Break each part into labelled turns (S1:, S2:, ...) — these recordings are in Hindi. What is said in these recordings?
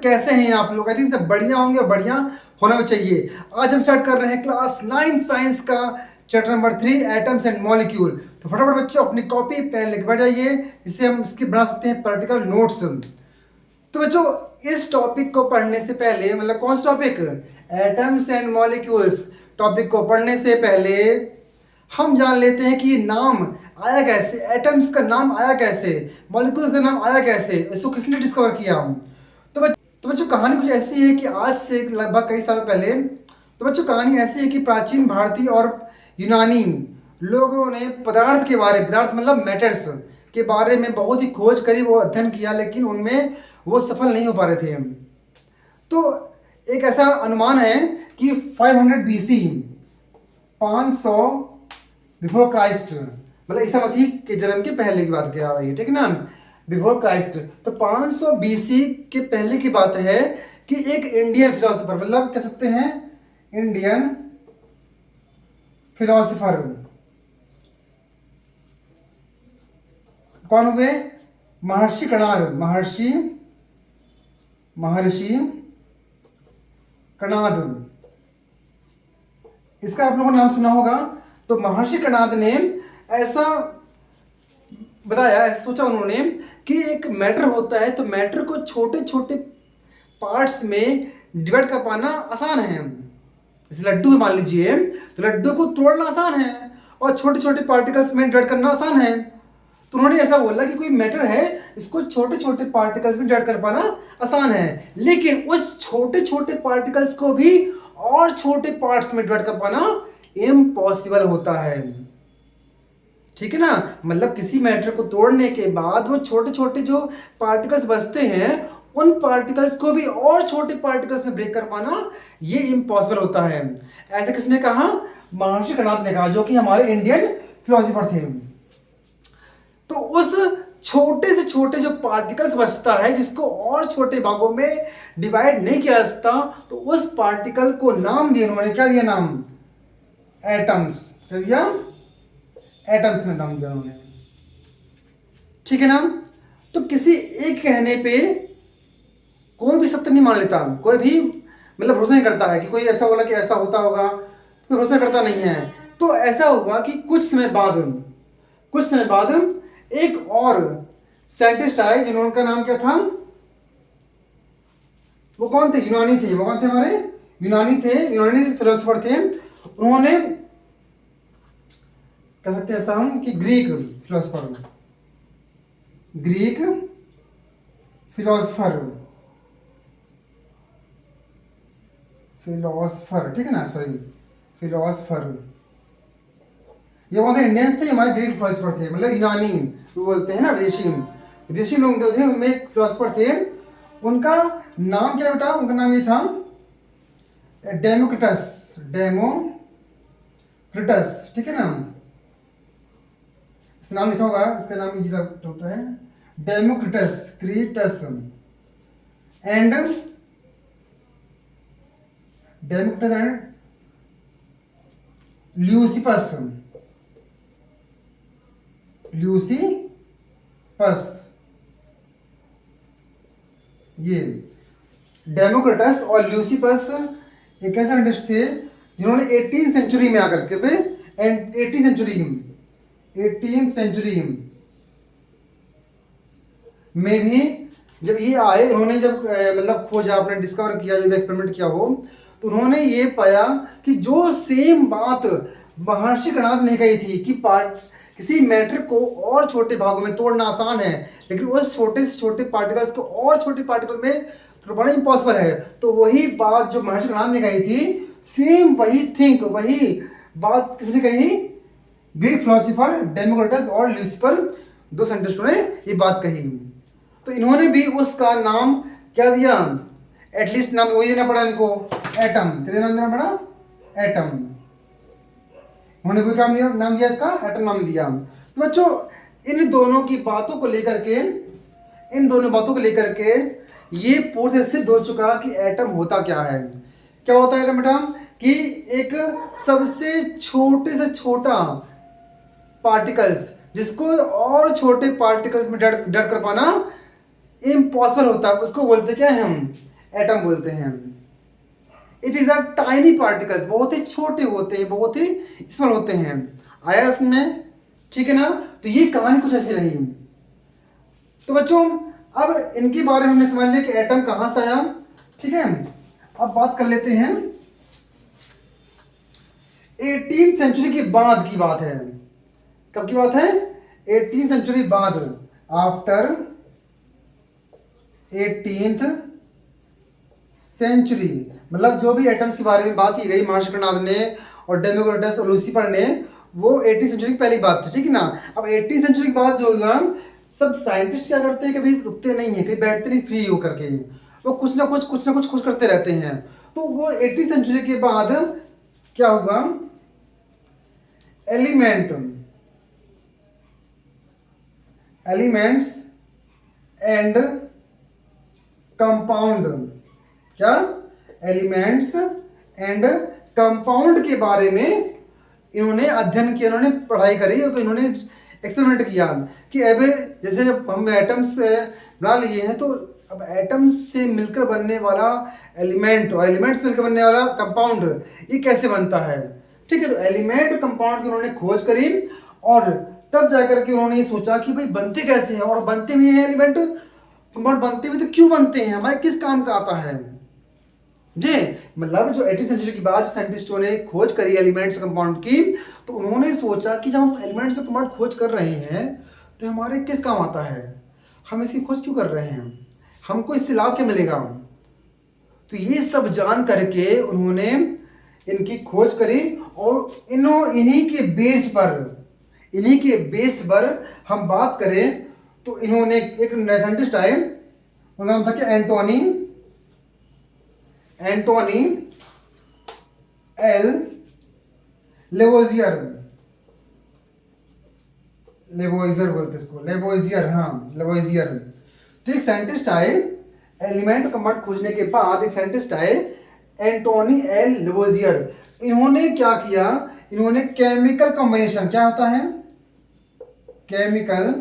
S1: कैसे हैं आप लोग? आई थिंक सब बढ़िया होंगे और बढ़िया होना भी चाहिए। आज हम स्टार्ट कर रहे हैं क्लास 9 साइंस का chapter number 3 atoms and molecule. तो फटाफट बच्चों अपनी कॉपी पेन लेके बैठ जाइए, इससे हम इसकी बना सकते हैं प्रैक्टिकल नोट्स। तो बच्चों इस टॉपिक को पढ़ने से पहले, मतलब कौन सा topic, atoms and molecules topic को पढ़ने से पहले हम जान लेते हैं कि नाम आया कैसे, एटम्स का नाम आया कैसे, मॉलिक्यूल्स का नाम आया कैसे, इसको किसने डिस्कवर किया। तो बच्चों कहानी कुछ ऐसी है कि आज से लगभग कई साल पहले, तो बच्चों कहानी ऐसी है कि प्राचीन भारतीय और यूनानी लोगों ने पदार्थ मतलब मैटर्स के बारे में बहुत ही खोज करी, वो अध्ययन किया, लेकिन उनमें वो सफल नहीं हो पा रहे थे। तो एक ऐसा अनुमान है कि 500 BC, 500 बिफोर क्राइस्ट, मतलब ईसा मसीह के जन्म के पहले की बात क्या रही है, ठीक है ना, बिफोर क्राइस्ट। तो 500 BC के पहले की बात है कि एक इंडियन फिलोसोफर, मतलब कह सकते हैं इंडियन फिलोसोफर, कौन हुए, महर्षि कणाद, महर्षि कणाद, इसका आप लोगों ने नाम सुना होगा। तो महर्षि कणाद ने ऐसा बताया, ऐसा सोचा उन्होंने कि एक मैटर होता है, तो मैटर को छोटे छोटे पार्ट्स में डिवाइड कर पाना आसान है। जैसे लड्डू मान लीजिए, तो लड्डू को तोड़ना आसान है और छोटे छोटे पार्टिकल्स में डिवाइड करना आसान है। तो उन्होंने ऐसा बोला कि कोई मैटर है, इसको छोटे छोटे पार्टिकल्स में डिवाइड कर पाना आसान है, लेकिन उस छोटे छोटे पार्टिकल्स को भी और छोटे पार्ट्स में डिवाइड कर पाना इम्पॉसिबल होता है, ठीक है ना। मतलब किसी मैटर को तोड़ने के बाद वो छोटे छोटे जो पार्टिकल्स बचते हैं, उन पार्टिकल्स को भी और छोटे पार्टिकल्स में ब्रेक कर पाना ये इम्पॉसिबल होता है। ऐसे किसने कहा, महर्षि कणाद ने कहा, जो कि हमारे इंडियन फिलोसोफर थे। तो उस छोटे से छोटे जो पार्टिकल्स बचता है, जिसको और छोटे भागों में डिवाइड नहीं किया जा सकता, तो उस पार्टिकल को नाम दिया उन्होंने, क्या दिया नाम, एटम्स। क्या दिया, एटम्स ने नाम दिया उन्होंने, ठीक है ना। तो किसी एक कहने पे कोई भी सत्य नहीं मान लेता, कोई भी मतलब भरोसा नहीं करता है कि कोई ऐसा बोला कि ऐसा होता होगा, तो भरोसा करता नहीं है। तो ऐसा हुआ कि कुछ समय बाद एक और साइंटिस्ट आए, जिन्होंने नाम क्या था, वो कौन थे, यूनानी थे। वो कौन थे, हमारे यूनानी फिलोसोफर थे। उन्होंने कह सकते हैं ऐसा हम कि ग्रीक फिलोसोफर, ठीक है ना, सॉरी, फिलोसोफर, ये कौन थे, इंडियंस थे, हमारे ग्रीक फिलोसोफर थे, मतलब यूनानी वो बोलते हैं ना, विदेशी लोग जो थे, उनमें एक फिलोसोफर थे। उनका नाम क्या बेटा, उनका नाम ये था डेमोक्रिटस, ठीक है ना, नाम लिखा होगा, इसका नाम इजी होता है, क्रीटस एंड ल्यूसिपस, ये डेमोक्रिटस और ल्यूसिपस एक ऐसे साइंटिस्ट थे जिन्होंने 18th सेंचुरी में आकर के, एंड 18th सेंचुरी में भी जब ये आए, उन्होंने जब मतलब खोजा, आपने डिस्कवर किया, जब एक्सपेरिमेंट किया हो, तो उन्होंने ये पाया कि जो सेम बात महर्षि कणाद ने कही थी कि किसी मैटर को और छोटे भागों में तोड़ना आसान है, लेकिन उस छोटे से छोटे पार्टिकल्स को और छोटे पार्टिकल में तोड़ना इम्पॉसिबल है। तो वही बात जो महर्षि कणाद ने कही थी, सेम वही बात किसने कही, ग्रीक फिलोसोफर डेमोक्रिटस और ल्यूसिफर, दो साइंटिस्टों ने ये बात कही। तो इन्होंने भी उसका नाम क्या दिया, एटलीस्ट नाम वही देना पड़ा इनको, एटम। क्या देना पड़ा, एटम। उन्होंने कोई नाम दिया इसका, एटम नाम दिया। तो बच्चों इन दोनों बातों को लेकर के ये पूर्ण सिद्ध हो चुका कि एटम होता क्या है। क्या होता है एटम बेटा, कि एक सबसे छोटे से छोटा पार्टिकल्स, जिसको और छोटे पार्टिकल्स में डर कर पाना इम्पॉसिबल होता है, उसको बोलते क्या है हम, एटम बोलते हैं। It is a tiny particles, बहुत ही छोटे होते हैं, बहुत ही स्मॉल होते हैं। आया इसमें? ठीक है ना। तो ये कहानी कुछ ऐसी रही। तो बच्चों अब इनके बारे में हमने समझ लिया कि एटम कहां से आया। ठीक है, अब बात कर लेते हैं 18th सेंचुरी के बाद की बात है। कब की बात है? 18th सेंचुरी बाद, आफ्टर 18th सेंचुरी। मतलब जो भी एटम्स के बारे में बात की गई महर्षि कर्णाद ने और डेमोक्रिटस और लूसीफर ने, वो 18th सेंचुरी की पहली बात थी। ठीक है ना। अब 18th सेंचुरी के बाद जो हुआ, सब साइंटिस्ट क्या करते हैं, कभी रुकते नहीं है, कभी बैठते नहीं फ्री होकर के, वो कुछ ना कुछ खोज करते रहते हैं। तो वो 18th सेंचुरी के बाद क्या हुआ, एलिमेंट्स एंड कंपाउंड, क्या, एलिमेंट्स एंड कंपाउंड के बारे में इन्होंने अध्ययन किया, इन्होंने पढ़ाई करी, और इन्होंने एक्सपेरिमेंट किया कि अब जैसे जब हम एटम्स बना लिए हैं, तो अब एटम्स से मिलकर बनने वाला एलिमेंट और एलिमेंट्स से मिलकर बनने वाला कंपाउंड, ये कैसे बनता है। ठीक है, तो एलिमेंट और कंपाउंड की उन्होंने खोज करी, और तब जाकर के उन्होंने ये सोचा कि भाई बनते कैसे हैं, और बनते भी हैं एलिमेंट कंपाउंड, बनते भी तो क्यों बनते हैं, हमारे किस काम का आता है जी। मतलब जो 18th सेंचुरी के बाद साइंटिस्टों ने खोज करी एलिमेंट्स कंपाउंड की, तो उन्होंने सोचा कि जब हम एलिमेंट्स कंपाउंड खोज कर रहे हैं, तो हमारे किस काम आता है, हम इसकी खोज क्यों कर रहे हैं, हमको इससे लाभ क्या मिलेगा। तो ये सब जान करके उन्होंने इनकी खोज करी, और इन्हीं के बेस पर हम बात करें, तो इन्होंने एक साइंटिस्ट आए, उनका नाम था क्या, एंटोनी एल लेवोइजियर बोलते इसको, लेवोइजियर, हाँ लेवोइजियर। तो एक साइंटिस्ट आए, एलिमेंट कंपाउंड खोजने के बाद एक साइंटिस्ट आए, एंटोनी एल लेवोइजियर। इन्होंने क्या किया, इन्होंने केमिकल कॉम्बिनेशन, क्या होता है, केमिकल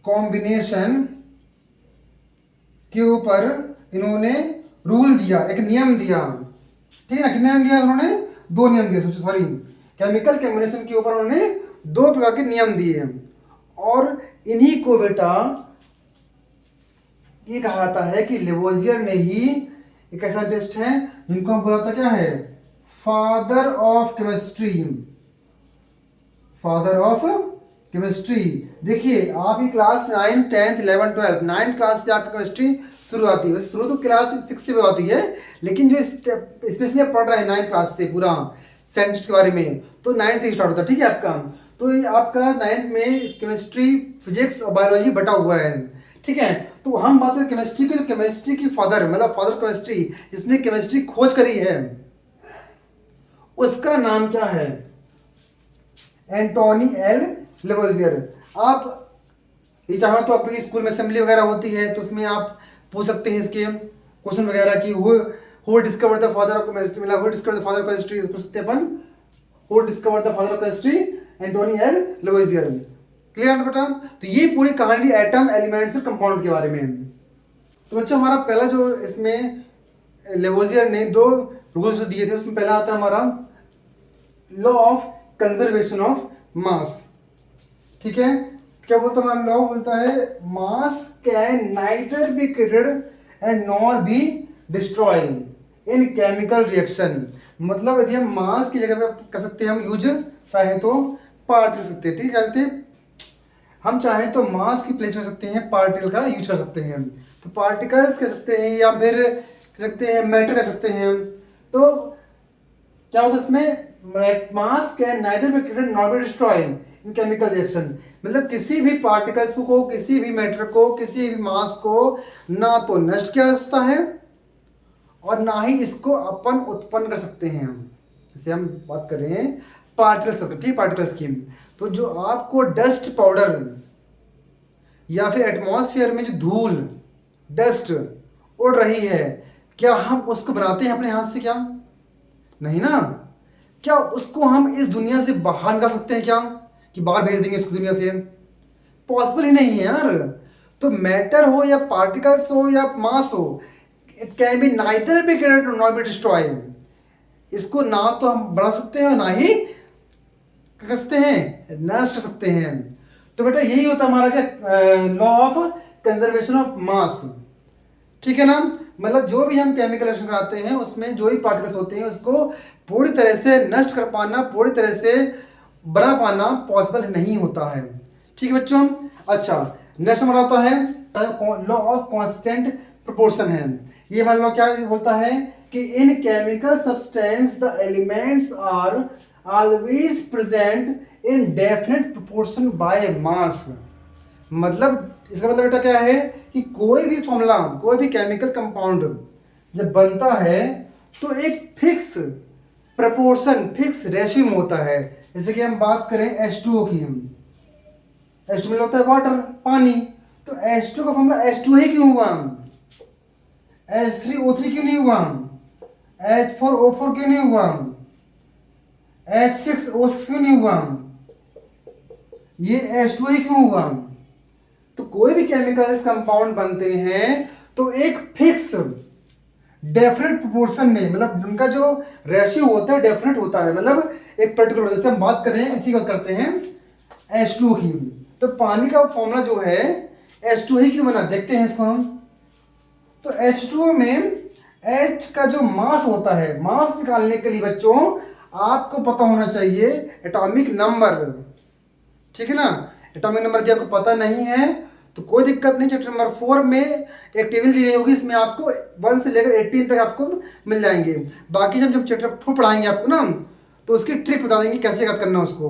S1: कॉम्बिनेशन के ऊपर इन्होंने रूल दिया, एक नियम दिया। ठीक है ना, कितने नियम दिया उन्होंने, 2 नियम दिए, सॉरी, केमिकल कॉम्बिनेशन के ऊपर उन्होंने 2 प्रकार के नियम दिए। और इन्हीं को बेटा ये कहा जाता है कि लेवोइजियर ने ही, एक ऐसा साइंटिस्ट है जिनको हम बोला था क्या है, father of chemistry, father of chemistry. देखिए आपकी क्लास 9, 10, 11, 12, 9th क्लास से आपकी केमिस्ट्री शुरू आती है। वैसे शुरू तो क्लास 6 से होती है, लेकिन जो स्पेशली आप पढ़ रहे हैं 9th क्लास से पूरा साइंटिस्ट के बारे में, तो 9 से स्टार्ट होता है। ठीक है आपका, तो ये आपका 9th में केमिस्ट्री, फिजिक्स और बायोलॉजी बटा हुआ है। ठीक है, तो हम बात करें केमिस्ट्री की, तो केमिस्ट्री की फादर, मतलब फादर केमिस्ट्री, जिसने केमिस्ट्री खोज करी है, उसका नाम क्या है, एंटोनी एल लेवोइजियर। आप ये चाहो तो आपकी स्कूल में असेंबली वगैरह होती है, तो उसमें आप पूछ सकते हैं इसके क्वेश्चन वगैरह की, who discovered the father of chemistry, मतलब who discovered the father of chemistry, पूछ सकते हैं अपन, who discovered the father of chemistry, Antoine L Lavoisier. Clear है बेटा। तो ये पूरी कहानी एटम, एलिमेंट्स और कंपाउंड के बारे में है। तो बच्चों हमारा पहला जो इसमें लेवोइजियर ने 2 रूल्स दिए थे, उसमें पहला आता है हमारा law of conservation of mass. ठीक है, क्या बोलता है हमारा लॉ, बोलता है मास can neither be created and nor be destroy in chemical reaction. मतलब यदि हम मास की जगह पे कर सकते हैं हम यूज, चाहे तो पार्टिकल सकते हैं। ठीक है, हम चाहें तो मास की प्लेस में सकते हैं, पार्टिकल का यूज कर सकते हैं। तो पार्टिकल्स कह सकते हैं, या फिर कह सकते हैं मैटर कह सकते हैं। तो क्या होता है इसमें, मास can neither be created nor be destroy in chemical reaction. मतलब किसी भी पार्टिकल्स को, किसी भी मैटर को, किसी भी मास को ना तो नष्ट किया जा सकता है, और ना ही इसको अपन उत्पन्न कर सकते हैं। जैसे हम बात कर रहे हैं पार्टिकल्स, ठीक, पार्टिकल्स की, तो जो आपको डस्ट पाउडर या फिर एटमॉस्फेयर में जो धूल, डस्ट उड़ रही है, क्या हम उसको बनाते हैं अपने हाथ से, क्या, नहीं ना। क्या उसको हम इस दुनिया से बाहर निकाल सकते हैं क्या, कि बाहर भेज देंगे इसको दुनिया से, पॉसिबल ही नहीं है यार। तो तो मैटर हो या पार्टिकल्स हो या मास हो, it can be neither be created not be destroy. इसको ना तो हम बढ़ा सकते हैं ना ही क्या कर सकते हैं, नष्ट कर सकते हैं। तो बेटा यही होता है हमारा क्या, law of conservation of mass. ठीक है ना, मतलब जो भी हम केमिकल रिएक्शन कराते हैं उसमें जो भी पार्टिकल्स होते हैं उसको पूरी तरह से नष्ट कर पाना, पूरी तरह से बना पाना पॉसिबल नहीं होता है। ठीक है बच्चों। अच्छा, नेक्स्ट हमारा होता है लॉ ऑफ कांस्टेंट प्रोपोर्शन है। ये मान लो क्या बोलता है कि in chemical substance the elements are always present in definite proportion by mass. मतलब इसका मतलब बेटा क्या है कि कोई भी फॉर्मूला, कोई भी केमिकल कंपाउंड जब बनता है तो एक फिक्स प्रपोर्शन, फिक्स रेशियो में होता है। जैसे कि हम बात करें H2O की, H2 में होता है वाटर, पानी, तो H2 का फॉर्मूला H2 ही क्यों हुआ, H3O3 क्यों नहीं हुआ, H4O4 क्यों नहीं हुआ, H6O6 क्यों नहीं हुआ, ये H2 ही क्यों हुआ। तो कोई भी केमिकल्स कंपाउंड बनते हैं तो एक फिक्स डेफिनेट प्रोपोर्शन में, मतलब उनका जो रेशियो होता है डेफिनेट होता है, मतलब एक पर्टिकुलर, जैसे हम बात करें इसी का करते हैं H2 की, तो पानी का फॉर्मूला जो है H2 ही क्यों बना, देखते हैं इसको हम। तो H2 में H का जो मास होता है, मास निकालने के लिए बच्चों आपको पता होना चाहिए एटॉमिक नंबर। ठीक है ना, एटॉमिक नंबर यदि आपको पता नहीं है तो कोई दिक्कत नहीं, चैप्टर नंबर 4 में एक टेबल दी गई होगी, इसमें आपको 1 से लेकर 18 तक आपको मिल जाएंगे। बाकी जब चैप्टर 4 पढ़ाएंगे आपको ना तो उसकी ट्रिक बता देंगे कैसे याद करना उसको।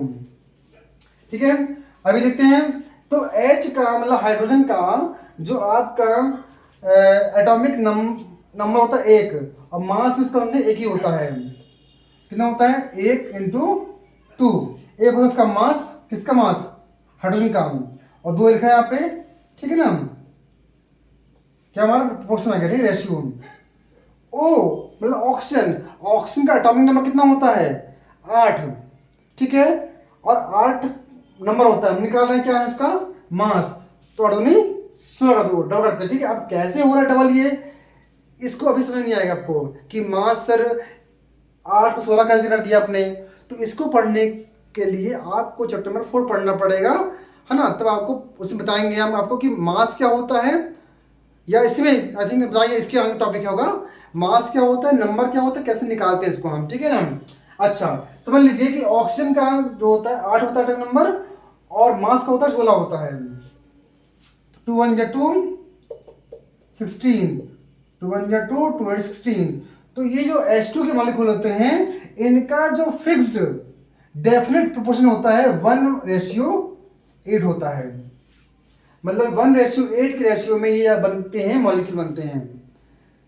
S1: ठीक है, अभी देखते हैं। तो H का मतलब हाइड्रोजन का जो आपका एटॉमिक नंबर होता है 1, और मास में इसका हमने एक ही होता है, कितना होता है 1 इंटू 2, एक होता है उसका मास, किसका मास, हाइड्रोजन का, और 2 लिखा है यहाँ पे। ठीक है ना, क्या हमारा प्रोपोर्शन आ गया, ठीक है, रेशियो। ओ मतलब ऑक्सीजन, ऑक्सीजन का एटॉमिक नंबर कितना होता है 8, ठीक है, और 8 नंबर होता है, हम निकाल रहे हैं क्या है उसका मास, तो 8 दूनी 16 का 2 डबल करते हैं। ठीक है, अब कैसे हो रहा है डबल, ये इसको अभी समझ नहीं आएगा आपको कि मास सर 8 को 16 कैसे कर दिया आपने, तो इसको पढ़ने के लिए आपको चैप्टर नंबर 4 पढ़ना पड़ेगा, है ना, तब आपको उसमें बताएंगे हम आपको कि मास क्या होता है, या इसमें आई थिंक बताइए इसके आगे टॉपिक होगा मास क्या होता है, नंबर क्या होता है, कैसे निकालते हैं इसको हम। ठीक है ना, अच्छा समझ लीजिए कि ऑक्सीजन का जो होता है 8 होता है नंबर, और मास का होता है 16 होता है, 2 1 2 16, 2 1 2 2 8 16। तो ये जो H2 के मॉलिक्यूल होते हैं इनका जो फिक्स्ड डेफिनेट प्रोपोर्शन होता है 1:8 होता है, मतलब 1:8 के रेशियो में ये बनते हैं, मॉलिक्यूल बनते हैं।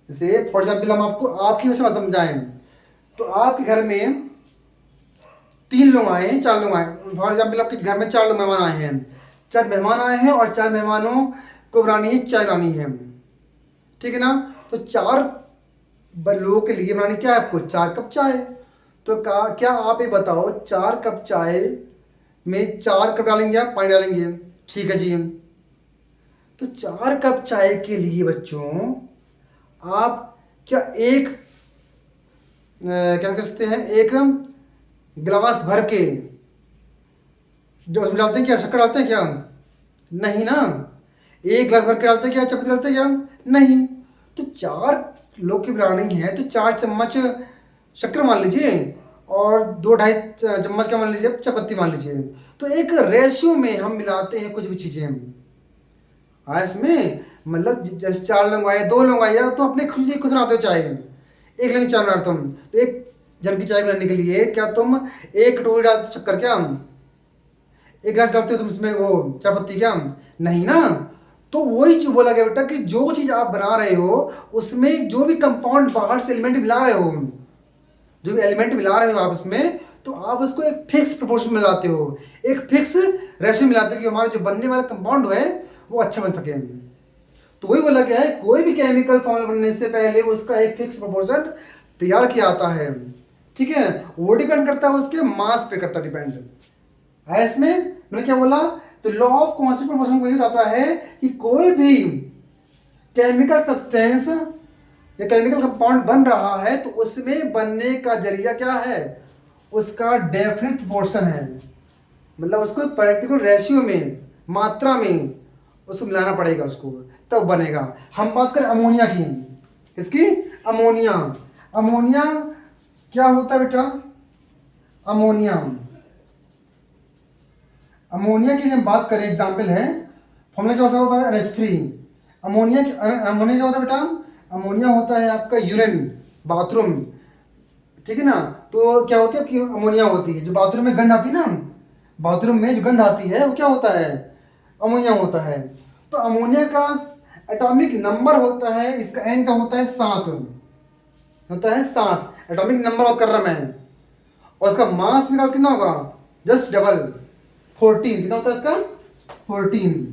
S1: जैसे फॉर एग्जाम्पल हम आपको आपकी वजह से समझाएं, तो आपके घर में 3 लोग आए हैं, 4 लोग आए, फॉर एग्जाम्पल आपके घर में 4 लोग मेहमान आए हैं, 4 मेहमान आए हैं और 4 मेहमानों को बनानी है चाय बनानी है। ठीक है ना, तो 4 लोगों के लिए बनानी क्या है आपको, 4 कप चाय। तो क्या आप ये बताओ 4 कप चाय में 4 कप डालेंगे आप पानी डालेंगे, ठीक है जी। तो 4 कप चाय के लिए बच्चों आप क्या एक क्या कर सकते हैं, एक गिलास भर के जो उसमें डालते हैं क्या, शक्कर डालते हैं क्या, नहीं ना, एक गिलास भर के डालते हैं क्या, चम्मच डालते हैं क्या, नहीं। तो 4 लोग की बनानी है तो 4 चम्मच शक्कर मान लीजिए और 2-2.5 चम्मच क्या मान लीजिए, चायपत्ती मान लीजिए। तो एक रेशियो में हम मिलाते हैं कुछ भी चीज़ें इसमें, मतलब जैसे 4 लोग आए, 2 लोग आए, तो अपने खुद बनाते हो चाय, एक लोग चाय बनाते तुम, तो एक जन की चाय बनाने के लिए क्या तुम 1 कटोरी डालते शक्कर क्या, 1 गिलास डालते हो तुम इसमें वो चायपत्ती क्या, नहीं ना। तो वही जो बोला गया बेटा कि जो चीज़ आप बना रहे हो उसमें जो भी कंपाउंड बाहर से एलिमेंट मिला रहे हो, जो भी एलिमेंट मिला रहे हो आप उसमें, तो आप उसको एक फिक्स प्रोपोर्शन में मिलाते हो, एक फिक्स रेशियो मिलाते हो कि हमारा जो बनने वाला कंपाउंड है वो अच्छा बन सके। तो वही बोला गया है कोई भी केमिकल फॉर्मूला बनने से पहले उसका एक फिक्स प्रोपोर्शन तैयार किया जाता है। ठीक है, वो डिपेंड करता है उसके मास पे करता डिपेंड है। इसमें मैंने क्या बोला तो लॉ ऑफ कांस्टेंट प्रोपोर्शन को ये बताता है कि कोई भी केमिकल सब्सटेंस या केमिकल कंपाउंड बन रहा है तो उसमें बनने का जरिया क्या है, उसका डेफिनेट प्रोपोर्शन है, मतलब उसको पर्टिकुलर रेशियो में, मात्रा में उसको मिलाना पड़ेगा उसको, तब बनेगा। हम बात करें अमोनिया की, इसकी अमोनिया, अमोनिया क्या होता है बेटा, अमोनिया, अमोनिया की हम बात करें, एग्जाम्पल है, फॉर्मूला क्या होता है NH3। अमोनिया क्या होता है बेटा, अमोनिया होता है आपका यूरिन, बाथरूम, ठीक है ना। तो क्या होती है कि अमोनिया होती है, जो बाथरूम में गंध आती है ना, बाथरूम में जो गंध आती है वो क्या होता है, अमोनिया होता है। तो अमोनिया का एटॉमिक नंबर होता है, इसका एन का होता है 7, होता है 7 एटॉमिक नंबर बात कर रहा मैं, और इसका मास निकाल कितना होगा, जस्ट डबल 14, कितना होता है इसका 14।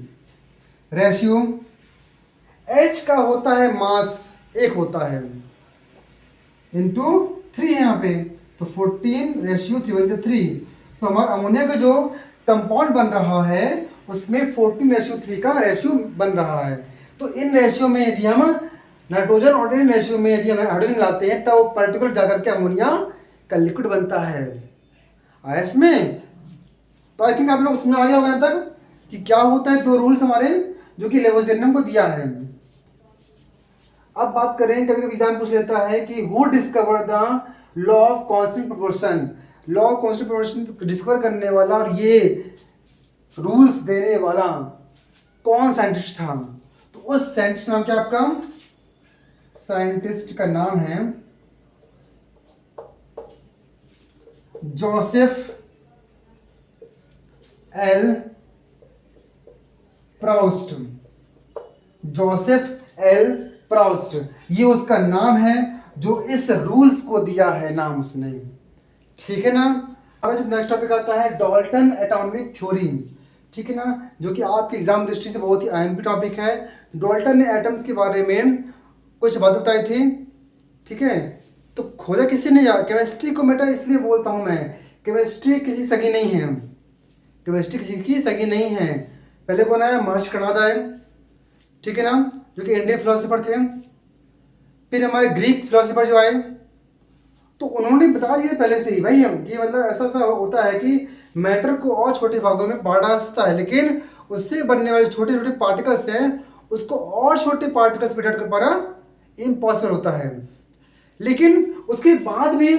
S1: रेशियो H का होता है मास 1 होता है, इंटू 3 है यहाँ पे, तो 14 रेशियो 3 बन 3। तो हमारा अमोनिया का जो कंपाउंड बन रहा है उसमें 14 रेशियो 3 का रेशियो बन रहा है। तो इन रेशियो में यदि हम नाइट्रोजन और इन रेशियो में यदि हम हाइड्रोजन लाते हैं तो पर्टिकुलर जाकर के अमोनिया का लिक्विड बनता है। आया इसमें? तो आई थिंक आप लोग समझ आ गया होगा यहाँ तक कि क्या होता है, 2 रूल्स हमारे जो कि लेवोसियर ने हमको दिया है। अब बात करें, कभी कभी एग्जाम पूछ लेता है कि who discover the law of constant proportion, law of constant proportion discover करने वाला और ये रूल्स देने वाला कौन साइंटिस्ट था। तो उस साइंटिस्ट नाम क्या आपका, साइंटिस्ट का नाम है Joseph L Proust, Joseph L Proust, ये उसका नाम है जो इस रूल्स को दिया है नाम उसने, ठीक है ना। हमारा जो नेक्स्ट टॉपिक आता है डाल्टन एटॉमिक थ्योरी, ठीक है ना, जो कि आपके एग्जाम दृष्टि से बहुत ही अहम टॉपिक है। डाल्टन ने एटम्स के बारे में कुछ बात बताई थी, ठीक है। तो खोजा किसी ने, केमिस्ट्री को बेटा इसलिए बोलता हूं मैं, केमिस्ट्री किसी सगी नहीं है, केमिस्ट्री किसी की सगी नहीं है। पहले कौन आया, महर्षि कणाद आए, ठीक है ना, जो कि इंडियन फिलोसोफर थे। फिर हमारे ग्रीक फिलोसोफर जो आए, तो उन्होंने बता दिया पहले से ही भाई हम कि मतलब ऐसा ऐसा होता है कि मैटर को और छोटे भागों में बांटा सकता है, लेकिन उससे बनने वाले छोटे छोटे पार्टिकल्स हैं उसको और छोटे पार्टिकल्स में डिवाइड कर पाना इम्पॉसिबल होता है। लेकिन उसके बाद भी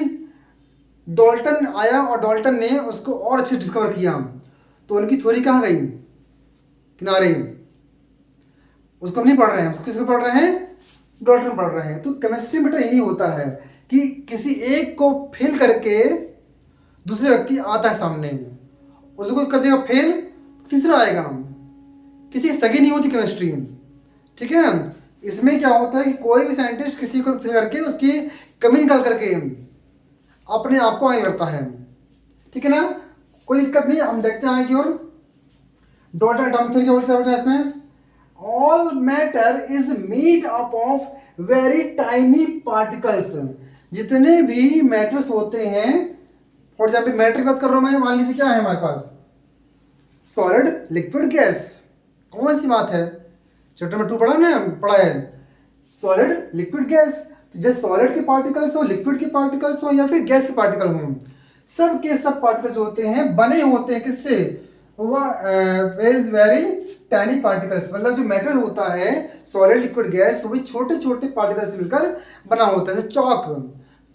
S1: डाल्टन आया और डाल्टन ने उसको और अच्छे डिस्कवर किया, तो उनकी थ्योरी कहाँ गई, किनारे। उसको हम नहीं पढ़ रहे हैं, उसको किसको पढ़ रहे हैं, डाल्टन पढ़ रहे हैं। तो केमिस्ट्री में यही होता है कि किसी एक को फेल करके दूसरे व्यक्ति आता है सामने, उसको कर देगा फेल, तीसरा आएगा। किसी की सगी नहीं होती केमिस्ट्री, ठीक है। इसमें क्या होता है कि कोई भी साइंटिस्ट किसी को फेल करके उसकी कमी निकाल करके अपने आप को आगे करता है, ठीक है ना, कोई दिक्कत नहीं। हम देखते हैं आगे की ओर। डाल्टन एटॉमिक थ्योरी क्या बोलता है इसमें, all matter is made up of very tiny particles, जितने भी मैटर्स होते हैं, फॉर एग्जाम्पल मैटर की बात कर रहा हूं मैं, मान लीजिए क्या है हमारे पास, सॉलिड लिक्विड गैस, कौन सी बात है, चैप्टर में 2 पढ़ा है सॉलिड लिक्विड गैस। जैसे सॉलिड के पार्टिकल्स हो, लिक्विड के पार्टिकल्स हो, या फिर गैस के पार्टिकल हो, सब के सब पार्टिकल्स होते हैं, बने होते हैं किससे, वेरी टाइनी पार्टिकल्स, मतलब जो मैटर होता है सॉलिड लिक्विड गैस वो भी छोटे छोटे पार्टिकल्स से मिलकर बना होता है। जैसे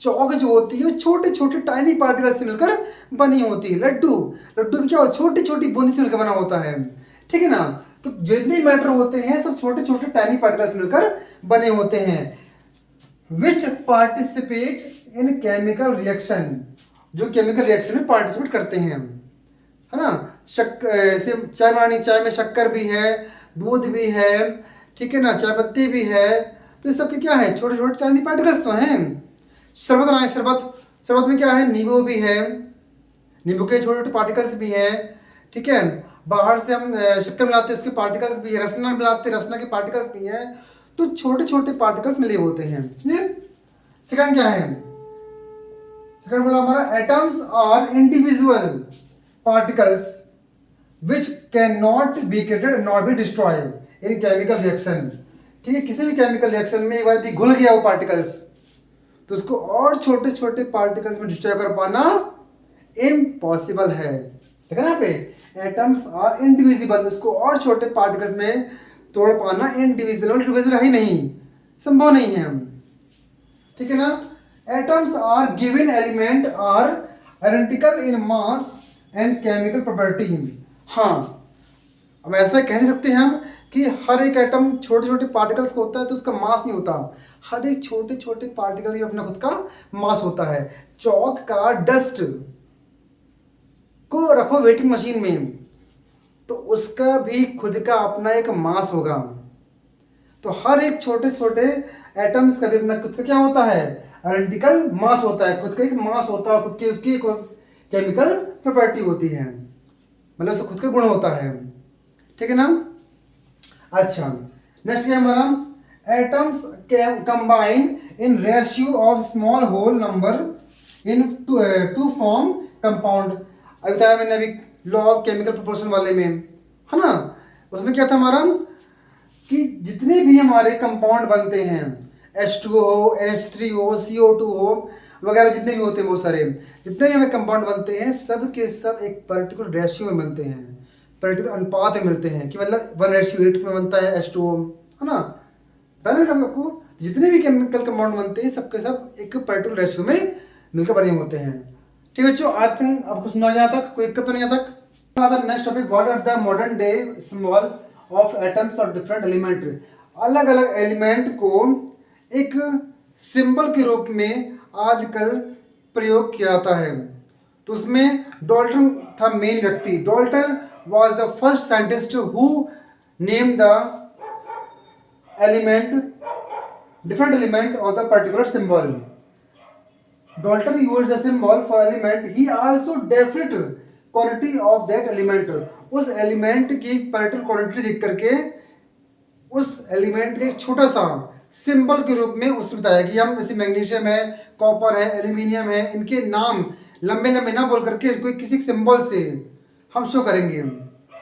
S1: चौक जो होती है वो छोटे छोटे टाइनी पार्टिकल्स से मिलकर बनी होती है। लड्डू भी क्या होता है, छोटी छोटी बूंदी से मिलकर बना होता है, ठीक है ना। तो जितने मैटर होते हैं सब छोटे छोटे टाइनी पार्टिकल्स मिलकर बने होते हैं। विच पार्टिसिपेट इन केमिकल रिएक्शन, जो केमिकल रिएक्शन में पार्टिसिपेट करते हैं, है ना। से चाय बनानी, चाय में शक्कर भी है, दूध भी है, ठीक है ना, चाय पत्ती भी है, तो इस सब के क्या है, छोटे छोटे टाइनी पार्टिकल्स तो हैं। शरबत बनाए, शरबत में क्या है, नींबू भी है, नींबू के छोटे छोटे पार्टिकल्स भी हैं, ठीक है। बाहर से हम शक्कर मिलाते हैं उसके पार्टिकल्स भी है, रसना मिलाते हैं रसना के पार्टिकल्स भी हैं। तो छोटे छोटे पार्टिकल्स मिले होते हैं। सेकंड क्या है, सेकंड बोला हमारा atoms are individual particles which can not be created, not be destroy in chemical reaction. ठीक है, किसी भी केमिकल रिएक्शन में एक बार यदि घुल गया वो पार्टिकल्स, तो उसको और छोटे छोटे पार्टिकल्स में डिस्ट्रॉय कर पाना इम्पॉसिबल है। देखा ना यहाँ पे, एटम्स आर इनडिविजिबल, उसको और छोटे पार्टिकल्स में तोड़ पाना इनडिविजिबल है ही नहीं, संभव नहीं है। ठीक है ना। Atoms are given element are identical in mass and chemical property. हाँ, अब ऐसा कह नहीं सकते हम कि हर एक एटम छोटे छोटे पार्टिकल्स का होता है तो उसका मास नहीं होता। हर एक छोटे छोटे पार्टिकल ही अपना खुद का मास होता है। चौक का डस्ट को रखो वेटिंग मशीन में तो उसका भी खुद का अपना एक मास होगा। तो हर एक छोटे छोटे एटम्स का भी अपना खुद का क्या होता है, आइडेंटिकल मास होता है, खुद का एक मास होता है, खुद की उसकी केमिकल प्रॉपर्टी होती है, मतलब उसका खुद का गुण होता है। ठीक है ना। अच्छा, नेक्स्ट क्या हमारा, atoms combine in ratio of small whole number in to form compound. अभी बताया मैंने अभी लॉ ऑफ केमिकल प्रोपोर्शन वाले में, है ना। उसमें क्या था हमारा कि जितने भी हमारे कंपाउंड बनते हैं, H2O हो, NH3 हो, CO2 हो वगैरह, जितने भी होते हैं बहुत सारे, जितने भी हमें कंपाउंड बनते हैं सब के सब एक पर्टिकुलर रेशियो में बनते हैं, पर्टिकुलर अनुपात में मिलते हैं, कि मतलब 1:8 में बनता है H2O, है ना। पहले ना आपको जितने भी केमिकल कंपाउंड बनते हैं सबके सब एक पर्टिकुलर रेशियो में मिलकर बने होते हैं। ठीक है बच्चों, आई थिंक आपको सुना यहाँ तक कोई दिक्कत तो नहीं यहाँ तक। Next topic, what are the modern day symbol of atoms और डिफरेंट एलिमेंट। अलग अलग एलिमेंट को एक सिंबल के रूप में आजकल प्रयोग किया जाता है। तो उसमें डाल्टन था मेन व्यक्ति। Dalton was the first scientist who named the different element of the particular symbol. Dalton used the symbol for element. He also definite quantity of that element. उस एलिमेंट की पर्टिकुलर क्वांटिटी देख करके उस एलिमेंट के छोटा सा सिंबल के रूप में उसने बताया कि हम जैसे मैग्नीशियम है, कॉपर है, एल्यूमिनियम है, इनके नाम लंबे लंबे ना बोल करके कोई किसी सिंबल से हम शो करेंगे।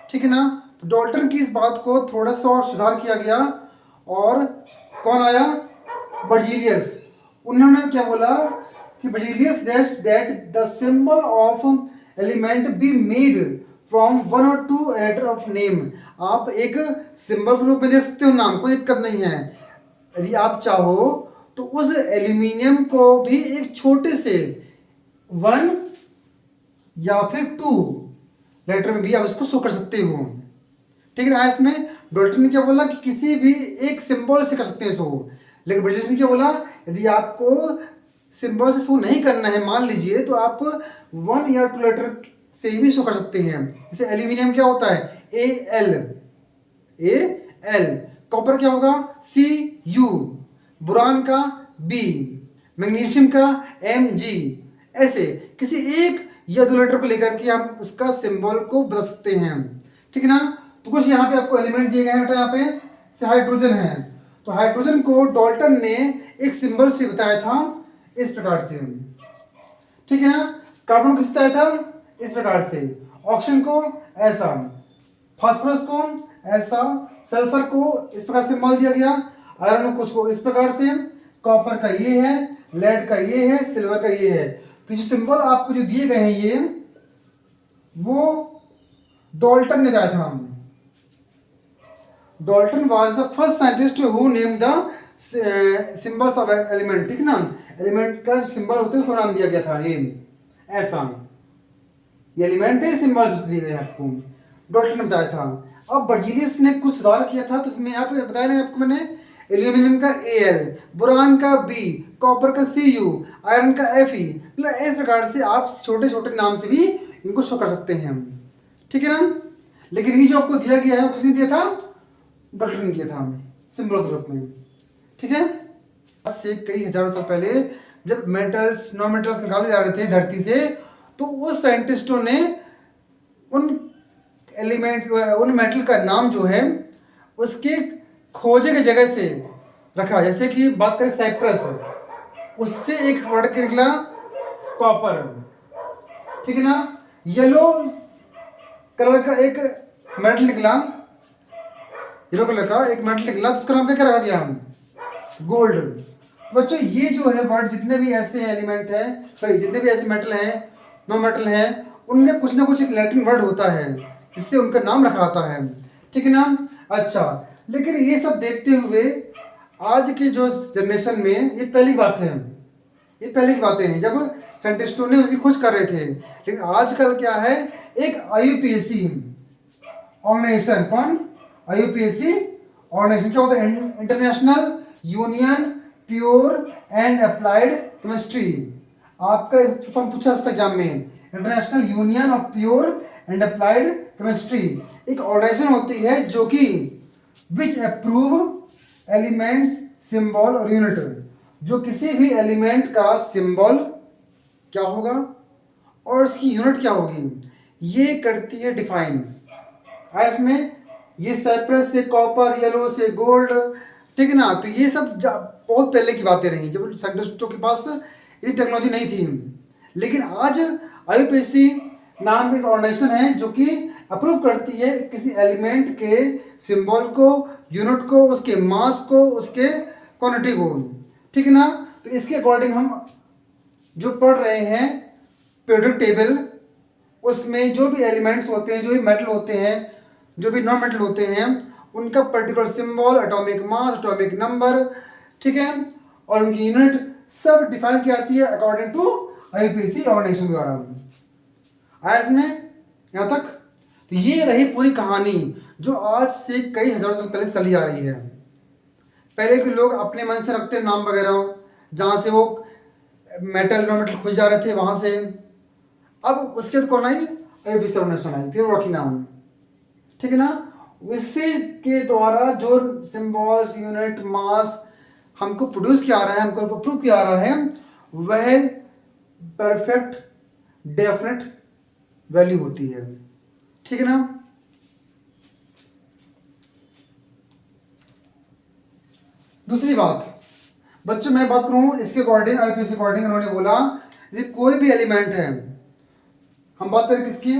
S1: ठीक है ना। तो डाल्टन की इस बात को थोड़ा सा और सुधार किया गया, और कौन आया, बर्जीलियस। उन्होंने क्या बोला कि Berzelius that the symbol of element be made from 1 or 2 letter of name. आप एक सिंबल के रूप में दे सकते हो नाम, कोई दिक्कत नहीं है। यदि आप चाहो तो उस एल्यूमिनियम को भी एक छोटे से 1 या फिर 2 लेटर में भी आप इसको शो कर सकते हो। ठीक है ना। इसमें डाल्टन ने क्या बोला कि किसी भी एक सिंबल से कर सकते हैं शो, लेकिन बर्जीलियस ने क्या बोला, यदि आपको सिंबल से शो नहीं करना है मान लीजिए, तो आप 1 या 2 लेटर से भी शो कर सकते हैं। जैसे एल्यूमिनियम क्या होता है, AL, कॉपर क्या होगा, CU, बोरान का B, मैग्नीशियम का Mg। ऐसे किसी एक या 2 लेटर को लेकर के हम उसका सिंबल को बदल सकते हैं। ठीक है ना। तो कुछ यहाँ पे आपको एलिमेंट दिए गए हैं बेटा, यहाँ पे से हाइड्रोजन है, तो हाइड्रोजन को डाल्टन ने एक सिंबल से बताया था इस प्रकार से। ठीक है ना। कार्बन को बताया था इस प्रकार से, ऑक्सीजन को ऐसा, फास्फोरस को ऐसा, सल्फर को इस प्रकार से मान दिया गया, आयरन को कुछ को इस प्रकार से, कॉपर का ये है, लेड का ये है, सिल्वर का ये है। तो जो सिंबल आपको जो दिए गए हैं ये वो डाल्टन ने बताया था। Dalton was the first scientist who name the symbols of element. ठीक है ना। एलिमेंट का सिंबल होते हैं उसको नाम दिया गया था ये ऐसा, ये एलिमेंट है, सिंबल्स दिए गए आपको, डाल्टन ने बताया था। अब बर्जीलियस ने कुछ सुधार किया था, तो इसमें यहाँ पे बताया ना आपको मैंने, एल्यूमिनियम का Al, बोरान का B, कॉपर का Cu, आयरन का Fe। मतलब इस प्रकार से आप छोटे छोटे नाम से भी इनको शो कर सकते हैं। ठीक है ना। लेकिन ये जो आपको दिया गया है वो किसने दिया था, डाल्टन ने दिया था सिंबल के रूप में। ठीक है। आज से कई हजारों साल पहले जब मेटल्स नॉन मेटल्स निकाले जा रहे थे धरती से, तो उस साइंटिस्टों ने उन एलिमेंट उन मेटल का नाम जो है उसके खोजे की जगह से रखा। जैसे कि बात करें साइप्रस, उससे एक वर्ड निकला कॉपर। ठीक है ना। येलो कलर का एक मेटल निकला, हीरो कलर का एक मेटल निकला, तो उसका नाम क्या रखा गया हम? गोल्ड। तो बच्चों ये जो है वर्ड, जितने भी ऐसे एलिमेंट हैं, सॉरी जितने भी ऐसे मेटल हैं, नॉन मेटल हैं, उनमें कुछ ना कुछ एक लैटिन वर्ड होता है जिससे उनका नाम रखा आता है, ठीक है ना। अच्छा, लेकिन ये सब देखते हुए आज के जो जनरेशन में ये पहली बात है, ये पहले की बातें हैं जब साइंटिस्टों ने उसकी खोज कर रहे थे। लेकिन आजकल क्या है, एक आईयूपीएसी ऑर्गेनाइजेशन, कौन? आईयूपीएसी ऑर्गेनाइजेशन क्या होता है? International union pure and applied chemistry. आपका फॉर्म पूछा था एग्जाम में, international union of pure and applied chemistry एक ऑर्गेनाइजेशन होती है जो कि विच अप्रूव एलिमेंट्स सिंबल और यूनिट, जो किसी भी एलिमेंट का सिंबल क्या होगा और उसकी यूनिट क्या होगी ये करती है डिफाइन। इसमें ये साइप्रस से कॉपर, येलो से गोल्ड, ठीक है ना। तो ये सब बहुत पहले की बातें रही जब साइंटिस्टों के पास ये टेक्नोलॉजी नहीं थी। लेकिन आज आईयूपीएसी नाम की एक ऑर्गेनाइजेशन है जो कि अप्रूव करती है किसी एलिमेंट के सिंबल को, यूनिट को, उसके मास को, उसके क्वांटिटी को, ठीक है ना। तो इसके अकॉर्डिंग हम जो पढ़ रहे हैं पीरियोडिक टेबल, उसमें जो भी एलिमेंट्स होते हैं, जो भी मेटल होते हैं, जो भी नॉन मेटल होते हैं, उनका particular symbol, atomic mass, atomic number, ठीक है, और उनकी यूनिट सब डिफाइन की जाती है अकॉर्डिंग टू आईयूपीएसी ऑर्गेनाइजेशन द्वारा। आया इसमें यहाँ तक? तो ये रही पूरी कहानी जो आज से कई हजार साल पहले चली आ रही है। पहले के लोग अपने मन से रखते नाम वगैरह, जहाँ से वो मेटल नॉन मेटल खोज जा रहे थे वहाँ से। अब उसके बाद कौन आई? आईयूपीएसी ऑर्गेनाइजेशन आई, फिर वो रखी नाम, ठीक है ना। इसी के द्वारा जो सिंबल्स, यूनिट, मास हमको प्रोड्यूस किया आ रहा है, हमको अप्रूव किया आ रहा है, वह परफेक्ट डेफिनेट वैल्यू होती है, ठीक है ना। दूसरी बात बच्चों, मैं बात करूं इसके अकॉर्डिंग, आईयूपीएसी अकॉर्डिंग उन्होंने बोला ये कोई भी एलिमेंट है, हम बात करें किसकी?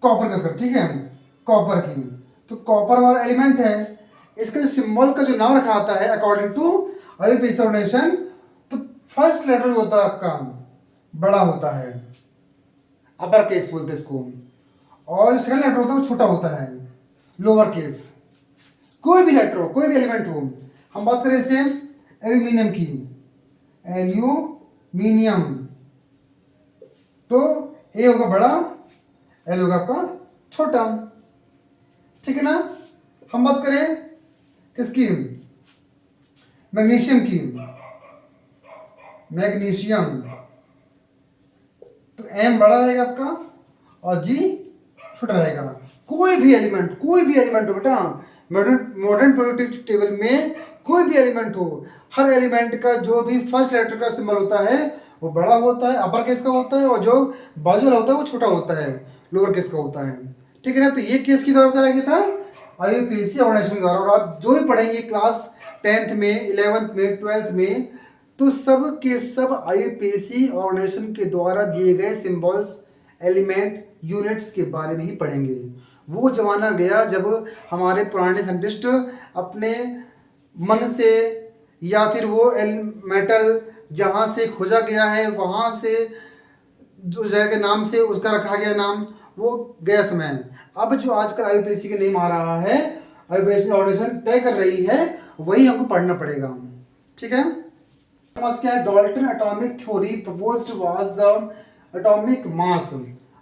S1: कॉपर का, ठीक है, कॉपर की। तो कॉपर हमारा एलिमेंट है, इसके सिंबल का जो नाम रखा आता है अकॉर्डिंग टू आईयूपीएसी ऑर्गेनाइजेशन, तो फर्स्ट लेटर होता है आपका बड़ा होता है, अपर केस बोलते हैं इसको, और सेकंड लेटर होता है वो छोटा होता है, लोअर केस। कोई भी लेटर हो, कोई भी एलिमेंट हो, हम बात करें इसे एल्यूमिनियम की, एल्यूमिनियम, तो ए होगा बड़ा, एल होगा आपका छोटा, ठीक है ना। हम बात करें किसकी? मैग्नीशियम की, मैग्नीशियम, तो एम बड़ा रहेगा आपका और जी छोटा रहेगा। कोई भी एलिमेंट, कोई भी एलिमेंट हो बेटा, मॉडर्न पीरियोडिक टेबल में कोई भी एलिमेंट हो, हर एलिमेंट का जो भी फर्स्ट लेटर का सिंबल होता है वो बड़ा होता है, अपर केस का होता है, और जो बाजू वाला होता है वो छोटा होता है, लोअर केस का होता है, ठीक है ना। तो ये केस की द्वारा बताया गया था आईयूपीएसी ऑर्गेनाइजेशन द्वारा। और आप जो भी पढ़ेंगे क्लास 10th में, 11th में, 12th में, तो सब के सब आईयूपीएसी ऑर्गेनाइजेशन के द्वारा दिए गए सिंबल्स, एलिमेंट, यूनिट्स के बारे में ही पढ़ेंगे। वो जमाना गया जब हमारे पुराने साइंटिस्ट अपने मन से या फिर वो मेटल जहाँ से खोजा गया है वहाँ से जो जगह के नाम से उसका रखा गया नाम, वो गया समय। अब जो आजकल आईयूपीएसी के नेम आ रहा है, आईयूपीएसी ऑर्गेनाइजेशन तय कर रही है, वही हमको पढ़ना पड़ेगा, ठीक है। क्या है? Dalton atomic theory proposed was the atomic mass.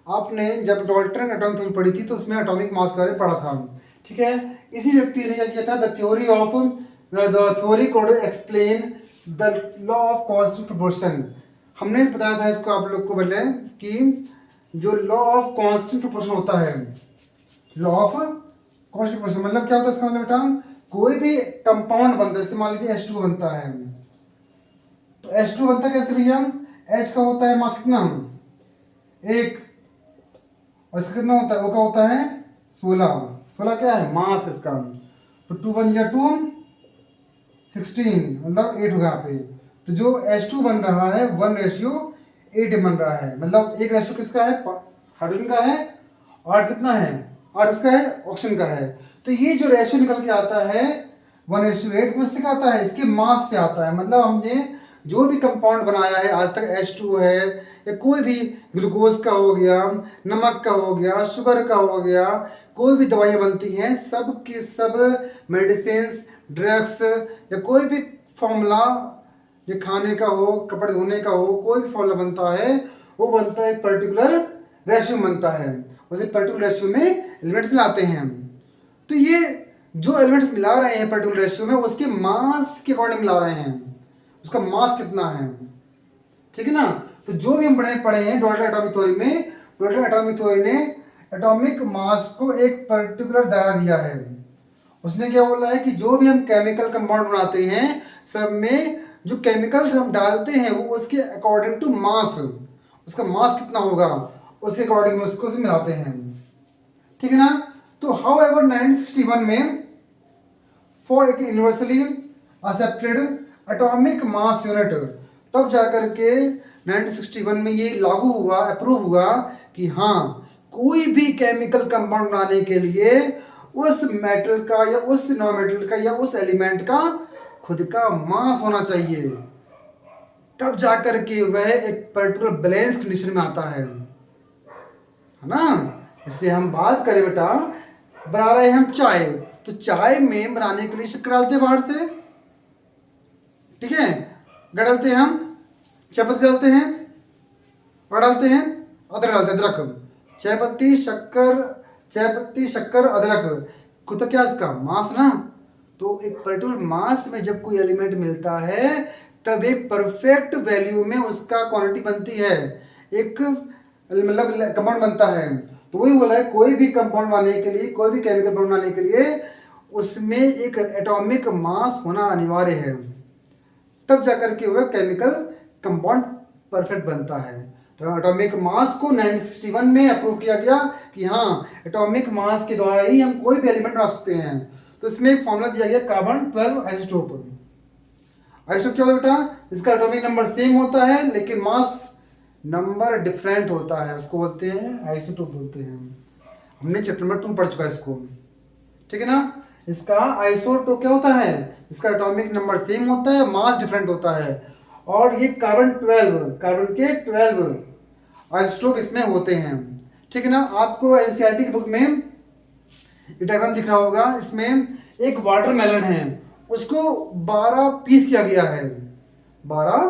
S1: आपने जब डाल्टन एटॉमिक थ्योरी पढ़ी थी तो उसमें एटॉमिक मास के बारे में पढ़ा था, ठीक है। इसी व्यक्ति ने क्या किया था? The theory code explain the law of constant proportion. हमने बताया था इसको आप लोग को पहले कि जो लॉ ऑफ कांस्टेंट प्रोपोर्शन होता है, लॉ ऑफ कांस्टेंट प्रोपोर्शन मतलब क्या होता है? इसका मतलब बेटा कोई भी कंपाउंड बनता है, जैसे मान लीजिए H2 बनता है, तो H2 बनता है कैसे भैया? H का होता है मास कितना? 1, और इसका कितना होता है? O का होता है 16। 16 क्या है? मास इसका। तो 2 बन गया 2, 16 मतलब 8 होगा यहाँ पे। तो जो H2 बन रहा है 1:8 बन रहा है, मतलब 1 रेशियो किसका है? हाइड्रोजन का है, 8 कितना है, 8 इसका है, ऑक्सीजन का है। तो ये जो रेशियो निकल के आता है 1:8, वो इससे क्या आता है, इसके मास से आता है। मतलब हमने जो भी कंपाउंड बनाया है आज तक, H2 है या कोई भी ग्लूकोज का हो गया, नमक का हो गया, शुगर का हो गया, कोई भी दवाइयाँ बनती हैं, सब के सब मेडिसिन, ड्रग्स या कोई भी फॉर्मूला, ये खाने का हो, कपड़े धोने का हो, कोई भी फॉर्मूला बनता है, वो बनता है एक पर्टिकुलर रेशियो बनता है। उसे पर्टिकुलर रेशियो में एलिमेंट्स मिलाते हैं। तो ये जो एलिमेंट्स मिला रहे हैं पर्टिकुलर रेशियो में, उसके मास के अकॉर्डिंग मिला रहे हैं, उसका मास कितना है, ठीक है ना। तो जो भी हम पढ़े हैं डॉल्टन एटॉमिक थ्योरी में, डॉल्टन एटॉमिक थ्योरी ने एटॉमिक मास को एक पर्टिकुलर दायरा दिया है। उसने क्या बोला है कि जो भी हम केमिकल कंपाउंड बनाते हैं, सब में जो केमिकल्स हम डालते हैं वो उसके अकॉर्डिंग टू मास, उसका मास कितना होगा उसके अकॉर्डिंग में उसको मिलाते हैं, ठीक है ना। तो हाउ एवर 1961 में फॉर एक universally accepted atomic mass unit, तब जाकर के 1961 में ये लागू हुआ, अप्रूव हुआ कि हाँ, कोई भी केमिकल कंपाउंड बनाने के लिए उस मेटल का या उस नॉन मेटल का या उस एलिमेंट का खुद का मास होना चाहिए, तब जाकर के वह एक पर्टिकुलर बैलेंस कंडीशन में आता है ना। इससे हम बात करें बेटा, बना रहे हैं हम चाय, तो चाय में बनाने के लिए शक्कर डालते हैं बाहर से, ठीक है, क्या डालते हैं हम, चायपत्ती डालते हैं, और डालते हैं अदरक, डालते हैं अदरक, चायपत्ती शक्कर अदरक, खुद क्या इसका मास ना। तो एक पर्टिकुलर मास में जब कोई एलिमेंट मिलता है तब एक परफेक्ट वैल्यू में उसका क्वांटिटी बनती है, एक मतलब कंपाउंड बनता है। तो वही बोला है, कोई भी कंपाउंड बनाने के लिए, कोई भी केमिकल बनाने के लिए उसमें एक एटॉमिक मास होना अनिवार्य है, तब जाकर के वह केमिकल कंपाउंड परफेक्ट बनता है। तो एटॉमिक मास को 1961 में अप्रूव किया गया कि हाँ, एटॉमिक मास के द्वारा ही हम कोई भी एलिमेंट बना सकते हैं। तो इसमें एक फॉर्मूला दिया गया कार्बन 12 आइसोटोप। आइसोटोप क्या होता है बेटा, इसका एटॉमिक नंबर सेम होता है लेकिन मास नंबर डिफरेंट होता है, उसको बोलते हैं आइसोटोप बोलते हैं। हमने चैप्टर नंबर 2 पढ़ चुका है इसको, ठीक है ना। इसका आइसोटोप क्या होता है, इसका एटॉमिक नंबर सेम होता है, मास डिफरेंट होता है। और ये कार्बन के 12 आइसोटोप इसमें होते हैं, ठीक है ना। आपको एनसीईआरटी की बुक में ये डायग्राम दिख रहा होगा, इसमें एक वाटरमेलन है, उसको 12 पीस किया गया है, 12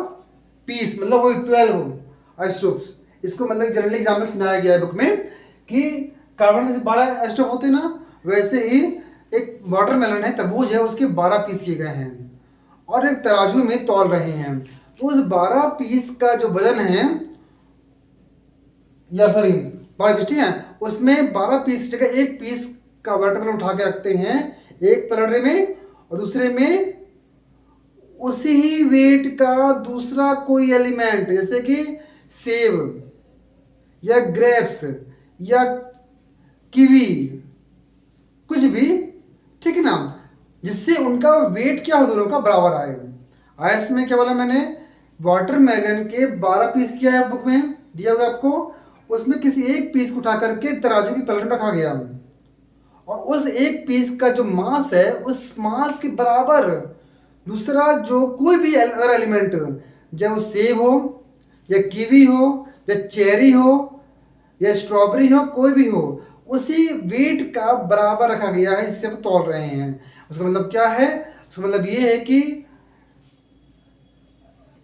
S1: पीस मतलब वही 12 आइसोटोप्स। इसको मतलब जनरली एग्जाम में समझाया गया है बुक में कि कार्बन के 12 आइसोटोप होते हैं ना, वैसे ही एक वाटरमेलन है, तरबूज है, उसके 12 पीस किए गए हैं और एक तराजू में तौल रहे हैं। तो उस 12 पीस का जो वजन है, या सॉरी 12 पीस, ठीक है, उसमें 12 पीस की जगह एक पीस का वाटरमेलन उठा के रखते हैं एक पलड़े में, और दूसरे में उसी ही वेट का दूसरा कोई एलिमेंट, जैसे कि सेब या ग्रेप्स या कीवी, कुछ भी, ठीक है ना, जिससे उनका वेट क्या हो, दोनों का बराबर आए। इसमें क्या बोला मैंने, वाटरमेलन के 12 पीस किया है, बुक में दिया हुआ आपको, उसमें किसी एक पीस को उठा करके तराजू की पलट में रखा गया, और उस एक पीस का जो मास है, उस मास के बराबर दूसरा जो कोई भी अदर एलिमेंट, चाहे वो सेब हो या कीवी हो या चेरी हो या स्ट्रॉबेरी हो, कोई भी हो, उसी वेट का बराबर रखा गया है, जिससे हम तौल रहे हैं। उसका मतलब क्या है, उसका मतलब ये है कि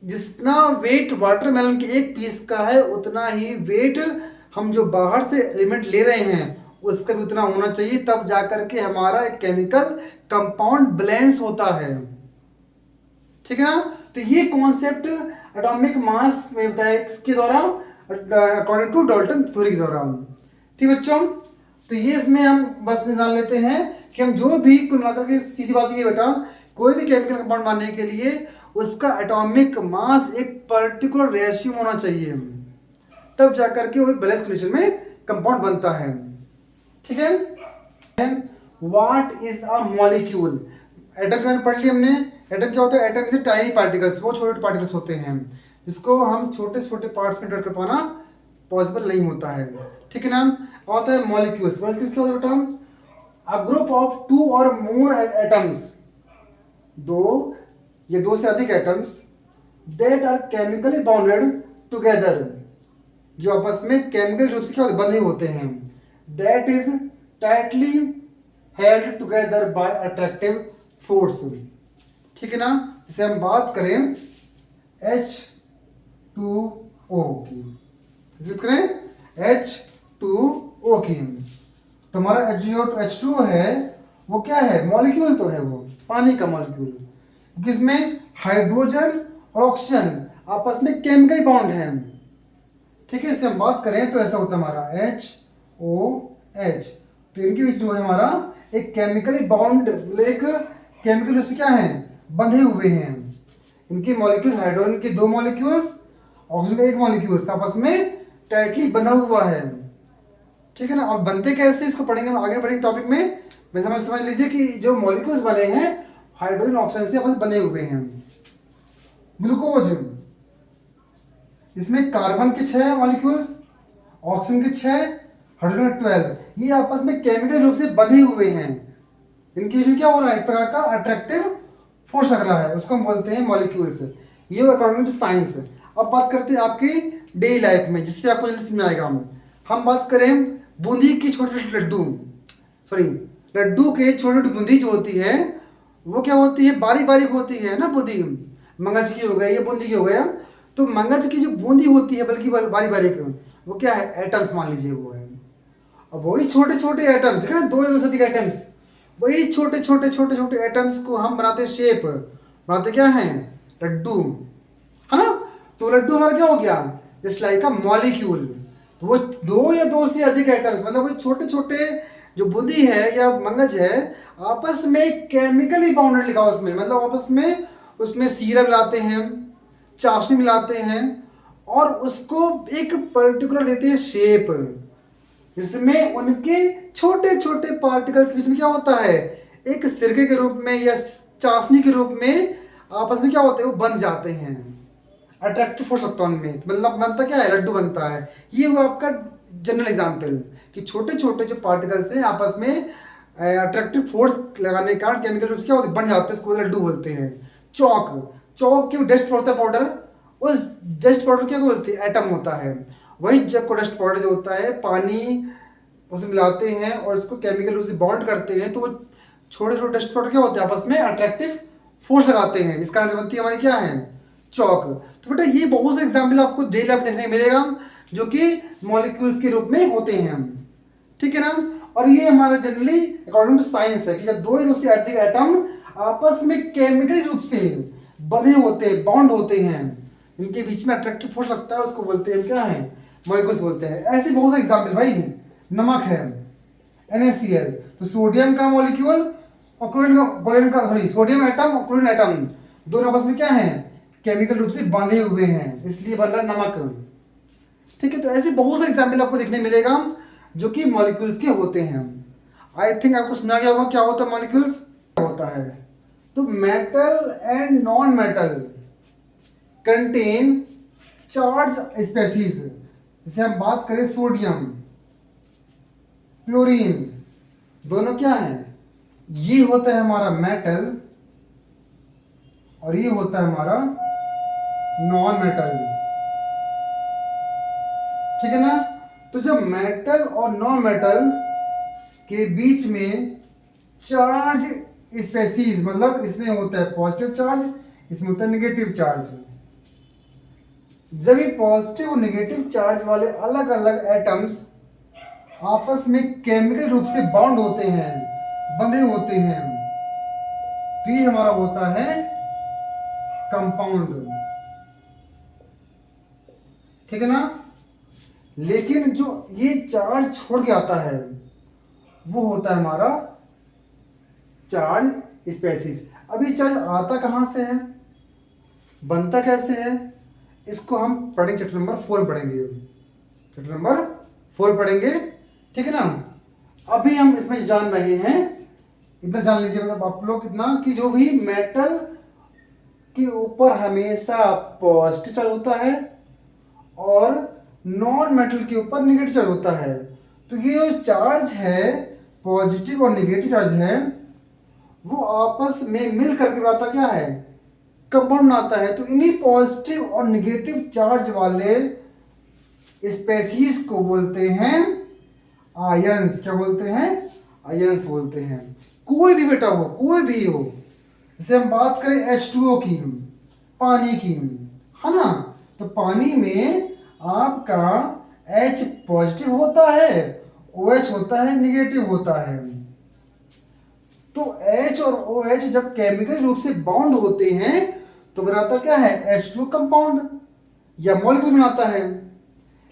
S1: जितना वेट वाटरमेलन के एक पीस का है, उतना ही वेट हम जो बाहर से एलिमेंट ले रहे हैं उसका भी उतना होना चाहिए, तब जाकर के हमारा एक केमिकल कंपाउंड बैलेंस होता है, ठीक है ना। तो ये कॉन्सेप्ट एटॉमिक मास में बताया किसके द्वारा, अकॉर्डिंग टू डाल्टन थ्योरी के द्वारा, ठीक बच्चों। तो ये इसमें हम बस जान लेते हैं कि हम जो भी कुल मिलाकर के, सीधी बात ये बेटा, कोई भी केमिकल कंपाउंड बनाने के लिए उसका एटॉमिक मास एक पर्टिकुलर रेशियो होना चाहिए, तब जाकर के वो एक बैलेंस कंडीशन में कंपाउंड बनता है, ठीक है। What is a molecule, atom का पढ़ लिया हमने। एटम क्या होता है, एटम इज टाइनी पार्टिकल्स, वो छोटे छोटे पार्टिकल्स होते हैं जिसको हम छोटे छोटे पार्ट्स में डिवाइड कर पाना पॉसिबल नहीं होता है, ठीक है ना। आता है मॉलिक्यूल्स। मॉलिक्यूल्स क्या होता है बेटा? अ ग्रुप ऑफ 2 और मोर एटम्स, दो से अधिक atoms that are chemically bounded together, जो आपस में केमिकल रूप से क्या होते बंधे होते हैं, that is tightly held together by attractive force. ठीक है ना। जैसे हम बात करें H2O की, जिक्र करें H2O की, तो हमारा H2O है वो क्या है? मॉलिक्यूल तो है, वो पानी का मॉलिक्यूल, जिसमें हाइड्रोजन और ऑक्सीजन आपस में केमिकल बॉन्ड है। ठीक है। इससे हम बात करें तो ऐसा होता है हमारा HOH, तो इनके बीच जो है हमारा एक केमिकली बॉन्ड, एक केमिकल रूप से क्या है बंधे हुए हैं। इनके मॉलिक्यूल्स, हाइड्रोजन के 2 मॉलिक्यूल्स, ऑक्सीजन का 1 मॉलिक्यूल्स आपस में टाइटली बंधा हुआ है। ठीक है ना। और बनते कैसे इसको पढ़ेंगे, आगे पढ़ेंगे टॉपिक में। वैसे समझ लीजिए कि जो मॉलिक्यूल्स बने हैं हाइड्रोजन ऑक्सीजन से आपस में बने हुए हैं। ग्लूकोज, इसमें कार्बन के 6 मॉलिक्यूल्स, ऑक्सीजन के 6, हाइड्रोजन के 12, ये आपस में केमिकल रूप से बंधे हुए हैं। इनके बीच में क्या हो रहा है? एक प्रकार का अट्रैक्टिव फोर्स लग रहा है, उसको हम बोलते हैं मॉलिक्यूल्स। ये अकॉर्डिंग टू साइंस। अब बात करते हैं आपकी डेली लाइफ में, जिससे आपको जल्दी समझ आएगा। हम बात करें बूंदी की छोटे छोटे लड्डू, सॉरी लड्डू के छोटे छोटे बूंदी जो होती है वो क्या होती है? बारीक बारीक होती है ना बूंदी। मगज की हो गई, ये बूंदी की हो गया। तो मगज की जो बूंदी होती है बल्कि बारीक बारीक, वो क्या है? एटम्स मान लीजिए वो है। अब वही छोटे छोटे एटम्स है ना, 2 या 2 से अधिक एटम्स, वही छोटे छोटे छोटे छोटे एटम्स को हम बनाते हैं शेप, बनाते क्या है? लड्डू, है ना। तो लड्डू हमारा क्या हो गया? Just like a molecule. तो वो 2 या 2 से अधिक एटम्स, मतलब वो छोटे छोटे जो बूंदी है या मगज है आपस में केमिकली बाउंडेड लिखा उसमें, मतलब आपस में उसमें सीरम मिलाते हैं, चाशनी मिलाते हैं और उसको एक पर्टिकुलर देते हैं शेप, जिसमें उनके छोटे छोटे पार्टिकल्स बीच में क्या होता है? एक सिरके के रूप में या चाशनी के रूप में आपस में क्या होते हैं? वो बन जाते हैं। अट्रैक्टिव फोर्स लगता है उनमें, मतलब बनता क्या है? लड्डू बनता है। ये हुआ आपका जनरल एग्जाम्पल कि छोटे छोटे जो पार्टिकल्स हैं आपस में अट्रैक्टिव फोर्स लगाने के कारण केमिकल रूप से क्या होते हैं? बन जाते हैं, इसको लड्डू बोलते हैं। चौक, चौक के डस्ट होता है पाउडर, उस डस्ट पाउडर क्या बोलते हैं? एटम होता है। वही जब को डस्ट पाउडर जो होता है पानी उसमें मिलाते हैं और इसको केमिकल रूप से बॉन्ड करते हैं, तो वो छोटे छोटे डस्ट पाउडर क्या होते हैं? आपस में अट्रैक्टिव फोर्स लगाते हैं, इस कारण से बनती है हमारी क्या है? चौक। तो बेटा ये बहुत से एग्जाम्पल आपको डेली लाइफ देखने को मिलेगा जो कि मॉलिक्यूल्स के रूप में होते हैं। ठीक है ना। और ये हमारा जनरली अकॉर्डिंग टू साइंस है कि जब 2 या 2 से अधिक एटम आपस में केमिकल रूप से बंधे होते हैं, बॉन्ड होते हैं, इनके बीच में अट्रैक्टिव फोर्स लगता है, उसको बोलते हैं क्या है? मॉलिक्यूल्स बोलते हैं। ऐसे बहुत से एग्जाम्पल भाई, नमक है NaCl, तो सोडियम का मॉलिक्यूल और क्लोरीन का सॉरी सोडियम एटम और क्लोरीन एटम दोनों आपस में क्या है? केमिकल रूप से बांधे हुए हैं, इसलिए बन रहा नमक। ठीक है। तो ऐसे बहुत से एग्जाम्पल आपको देखने मिलेगा जो कि मॉलिक्यूल्स के होते हैं। आई थिंक आपको सुना गया होगा क्या होता है मॉलिक्यूल्स, क्या होता है। तो metal and non metal contain charge species. जैसे हम बात करें सोडियम, क्लोरीन, दोनों क्या है? ये होता है हमारा मेटल और ये होता है हमारा नॉन मेटल। ठीक है ना। तो जब मेटल और नॉन मेटल के बीच में चार्ज स्पेसीज, मतलब इसमें होता है पॉजिटिव चार्ज, इसमें होता है नेगेटिव चार्ज। जब ये पॉजिटिव और नेगेटिव चार्ज वाले अलग अलग एटम्स आपस में केमिकल रूप से बॉन्ड होते हैं, बंधे होते हैं, तो ये हमारा होता है कंपाउंड। ठीक है ना। लेकिन जो ये चार्ज छोड़ के आता है वो होता है हमारा चार्ज स्पेसीज। अब ये चार्ज आता कहां से है, बनता कैसे है, इसको हम पढ़ेंगे चैप्टर नंबर 4 पढ़ेंगे, चैप्टर नंबर 4 पढ़ेंगे। ठीक है ना। अभी हम इसमें जान रहे हैं, इतना जान लीजिए मतलब आप लोग इतना कि जो भी मेटल के ऊपर हमेशा पॉजिटिव चार्ज होता है और नॉन मेटल के ऊपर नेगेटिव चार्ज होता है। तो ये जो चार्ज है, पॉजिटिव और नेगेटिव चार्ज है, वो आपस में मिल करके बनाता क्या है, कंपाउंड आता है। तो इन्हीं पॉजिटिव और नेगेटिव चार्ज वाले स्पेसीज को बोलते हैं आयंस। क्या बोलते हैं, आयंस बोलते हैं। कोई भी बेटा हो, कोई भी हो, जैसे हम बात करें H2O की, पानी की, है ना, तो पानी में आपका H पॉजिटिव होता है, OH होता है नेगेटिव होता है। तो H और OH जब केमिकल रूप से बॉन्ड होते हैं तो बनाता क्या है, H2 कंपाउंड या मॉलिक्यूल बनाता है।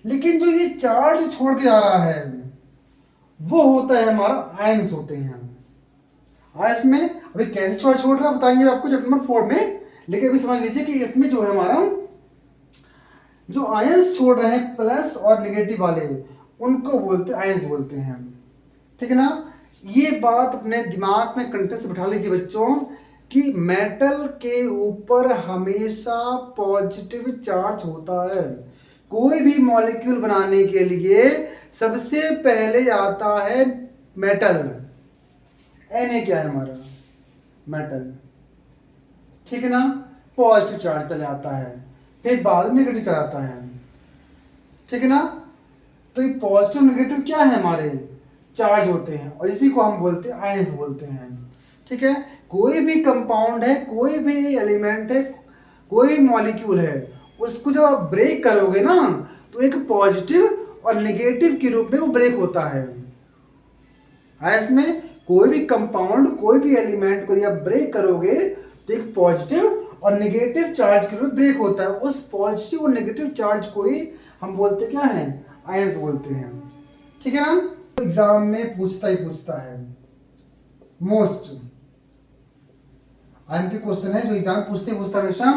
S1: लेकिन जो ये चार्ज छोड़ के आ रहा है वो होता है हमारा आयंस होते हैं। आयंस में अभी कैसे छोड़ रहा है बताएंगे आपको चैप्टर नंबर 4 में। लेकिन अभी समझ लीजिए कि इसमें जो है हमारा जो आयंस छोड़ रहे हैं प्लस और नेगेटिव वाले, उनको बोलते आयंस बोलते हैं। ठीक है ना। ये बात अपने दिमाग में कंटेक्स्ट बिठा लीजिए बच्चों कि मेटल के ऊपर हमेशा पॉजिटिव चार्ज होता है। कोई भी मॉलिक्यूल बनाने के लिए सबसे पहले आता है मेटल। Na क्या है हमारा, मेटल। ठीक है ना, पॉजिटिव चार्ज पहले आता है, फिर बाद में नेगेटिव चार्ज आता है। ठीक है ना। तो ये पॉजिटिव नेगेटिव क्या है, हमारे चार्ज होते हैं, और इसी को हम बोलते हैं आयंस बोलते हैं। ठीक है। कोई भी कंपाउंड है, कोई भी एलिमेंट है, कोई भी मॉलिक्यूल है, उसको जब आप ब्रेक करोगे ना तो एक पॉजिटिव और नेगेटिव के रूप में वो ब्रेक होता है। आयंस में कोई भी कंपाउंड, कोई भी एलिमेंट को आप ब्रेक करोगे तो एक पॉजिटिव और नेगेटिव चार्ज के रूप में ब्रेक होता है। उस पॉजिटिव और नेगेटिव चार्ज को ही हम बोलते क्या है, आयंस बोलते हैं। ठीक है ना। एग्जाम में पूछता ही पूछता है, मोस्ट आयन के क्वेश्चन है जो एग्जाम पूछते हमेशा,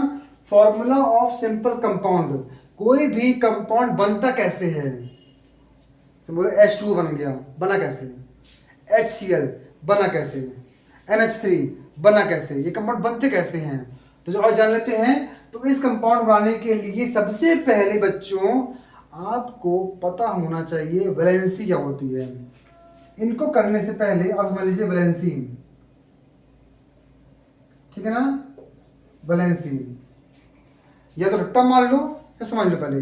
S1: फॉर्मूला ऑफ सिंपल कंपाउंड। कोई भी कंपाउंड बनता कैसे है, तो बोले H2 बन गया, बना कैसे, HCl बना कैसे, NH3 बना कैसे, ये कंपाउंड बनते कैसे हैं। तो जो आज जान लेते हैं। तो इस कंपाउंड बनाने के लिए सबसे पहले बच्चों आपको पता होना चाहिए वैलेंसी क्या होती है। इनको करने से पहले आप समझ लीजिए वैलेंसी। ठीक है ना, वैलेंसी या तो रट्टा मार लो या समझ लो। पहले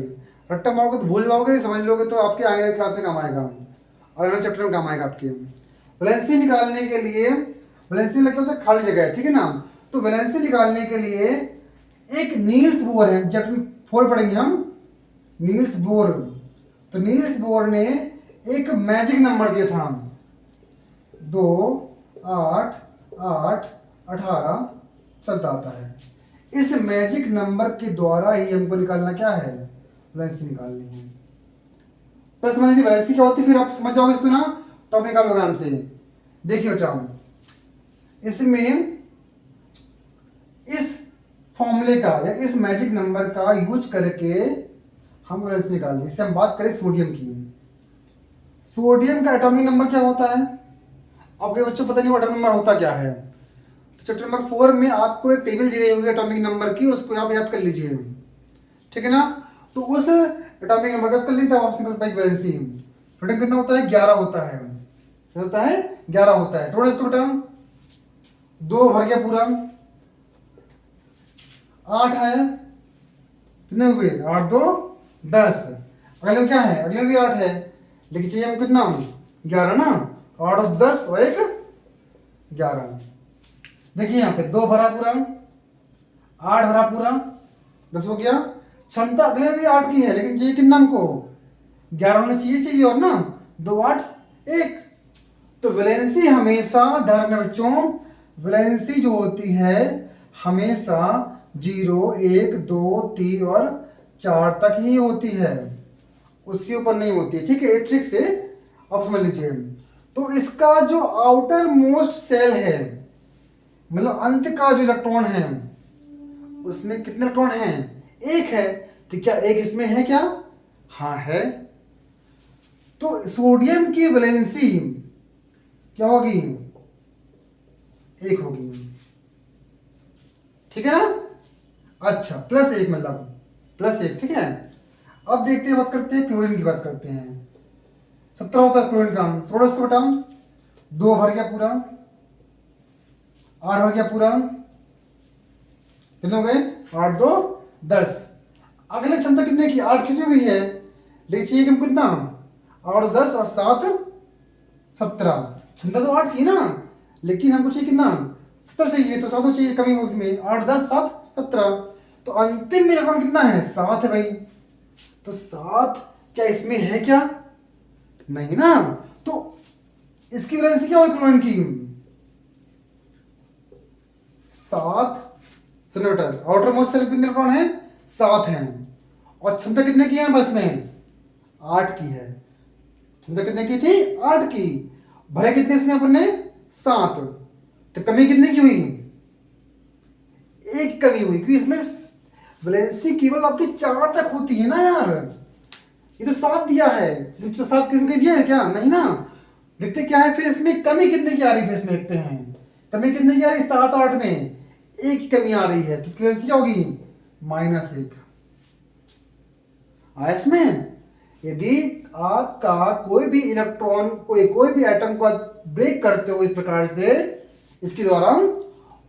S1: रट्टा मारोगे तो भूल जाओगे, समझ लोगे तो आपके आगे क्लास में काम आएगा और अगले चैप्टर में काम आएगा आपके। वैलेंसी निकालने के लिए, वैलेंसी लगे होता है खाली जगह है, ठीक है ना। तो वैलेंसी निकालने के लिए एक नील्स बोर है, चैप्टर 4 पढ़ेंगे हम, नील्स बोर। तो नील्स बोर ने एक मैजिक नंबर दिया था, 2 8 8 18 चलता आता है। इस मैजिक नंबर के द्वारा ही हमको निकालना क्या है, वैलेंसी निकालनी है। तो समझ लीजिए वैलेंसी क्या होती है, फिर आप समझ जाओगे इसको ना, तो आप निकाल लोगे हमसे। देखिए बेटा, इसमें इस फॉर्मूले का या इस मैजिक नंबर का यूज करके हम वैलेंसी निकालेंगे। इससे हम बात करें सोडियम की। सोडियम का एटॉमिक नंबर क्या होता है, आपके बच्चों को पता नहीं एटॉमिक नंबर होता क्या है। तो चैप्टर नंबर 4 में आपको एक टेबल दी गई होगी एटॉमिक नंबर की, उसको आप याद कर लीजिए। ठीक है ना। तो उस एटॉमिक नंबर का कर लीजिए, तब आप निकल पाएगी वैलेंसी। सोडियम कितना होता है, 11 होता है। क्या होता है, 11 होता है। थोड़ा इसको बेटा 2 भर गया पूरा, 8 है, कितने हुए, 8 2 10। अगले में क्या है, अगले में भी 8 है, लेकिन चाहिए हमको कितना, 11 ना। 8 और 10 और 1 11। देखिए यहाँ पे 2 भरा पूरा, 8 भरा पूरा, 10 हो गया। क्षमता अगले में भी 8 की है, लेकिन चाहिए कितना हमको, 11 होना चाहिए और ना 2 8 1। तो वैलेंसी हमेशा ध्यान रखना बच्चों, वैलेंसी जो होती है हमेशा 0 1 2 3 और 4 तक ही होती है, उससे ऊपर नहीं होती। ठीक है, एक ट्रिक से आप समझ लीजिए। तो इसका जो आउटर मोस्ट सेल है, मतलब अंत का जो इलेक्ट्रॉन है, उसमें कितने इलेक्ट्रॉन हैं, 1 है। तो क्या 1 इसमें है क्या, हाँ है। तो सोडियम की वैलेंसी क्या होगी, 1 होगी। ठीक है ना। अच्छा +1 मतलब +1, ठीक है। अब देखते हैं, बात करते हैं क्लोरीन की, बात करते हैं। 17 होता है क्लोरीन का, थोड़ा इसको बताओ। 2 भर गया पूरा, 8 हो गया पूरा, कितने हो गए? 8 2 10। अगले क्षमता कितने की? 8 किसमें भी है, लेकिन चाहिए कि हमको कितना? 8 10 और 7 17। क्षमता तो 8 की ना, लेकिन हमको चाहिए कितना? 70 चाहिए, तो 7 चाहिए कमी उसमें। 8 10 7 17। तो अंतिम में इलेक्ट्रॉन कितना है? 7 है भाई। तो 7 क्या इसमें है क्या? नहीं ना। तो इसकी वजह से क्या होगी क्लोरीन की? 7 सेलेक्टर आउटर मोस्ट सेल कितने इलेक्ट्रॉन है? 7 है। और क्षमता कितने की है बस में? 8 की है। क्षमता कितने की थी? 8 की। भरे कितने इसमें अपन ने? 7। तो कमी कितने की हुई? 1 कमी हुई, क्योंकि इसमें वैलेंसी केवल आपकी 4 तक होती है ना यार। ये तो 7 दिया है, 7 किस्म के दिया है क्या? नहीं ना। देखते क्या है फिर इसमें कमी कितने की आ रही है, फिर इसमें देखते हैं कमी कितने की आ रही है। 7 8 में 1 की कमी आ रही है, तो इसकी वैलेंसी क्या होगी? -1 आया इसमें। यदि आपका कोई भी इलेक्ट्रॉन कोई भी एटम को ब्रेक करते हो इस प्रकार से, इसके द्वारा,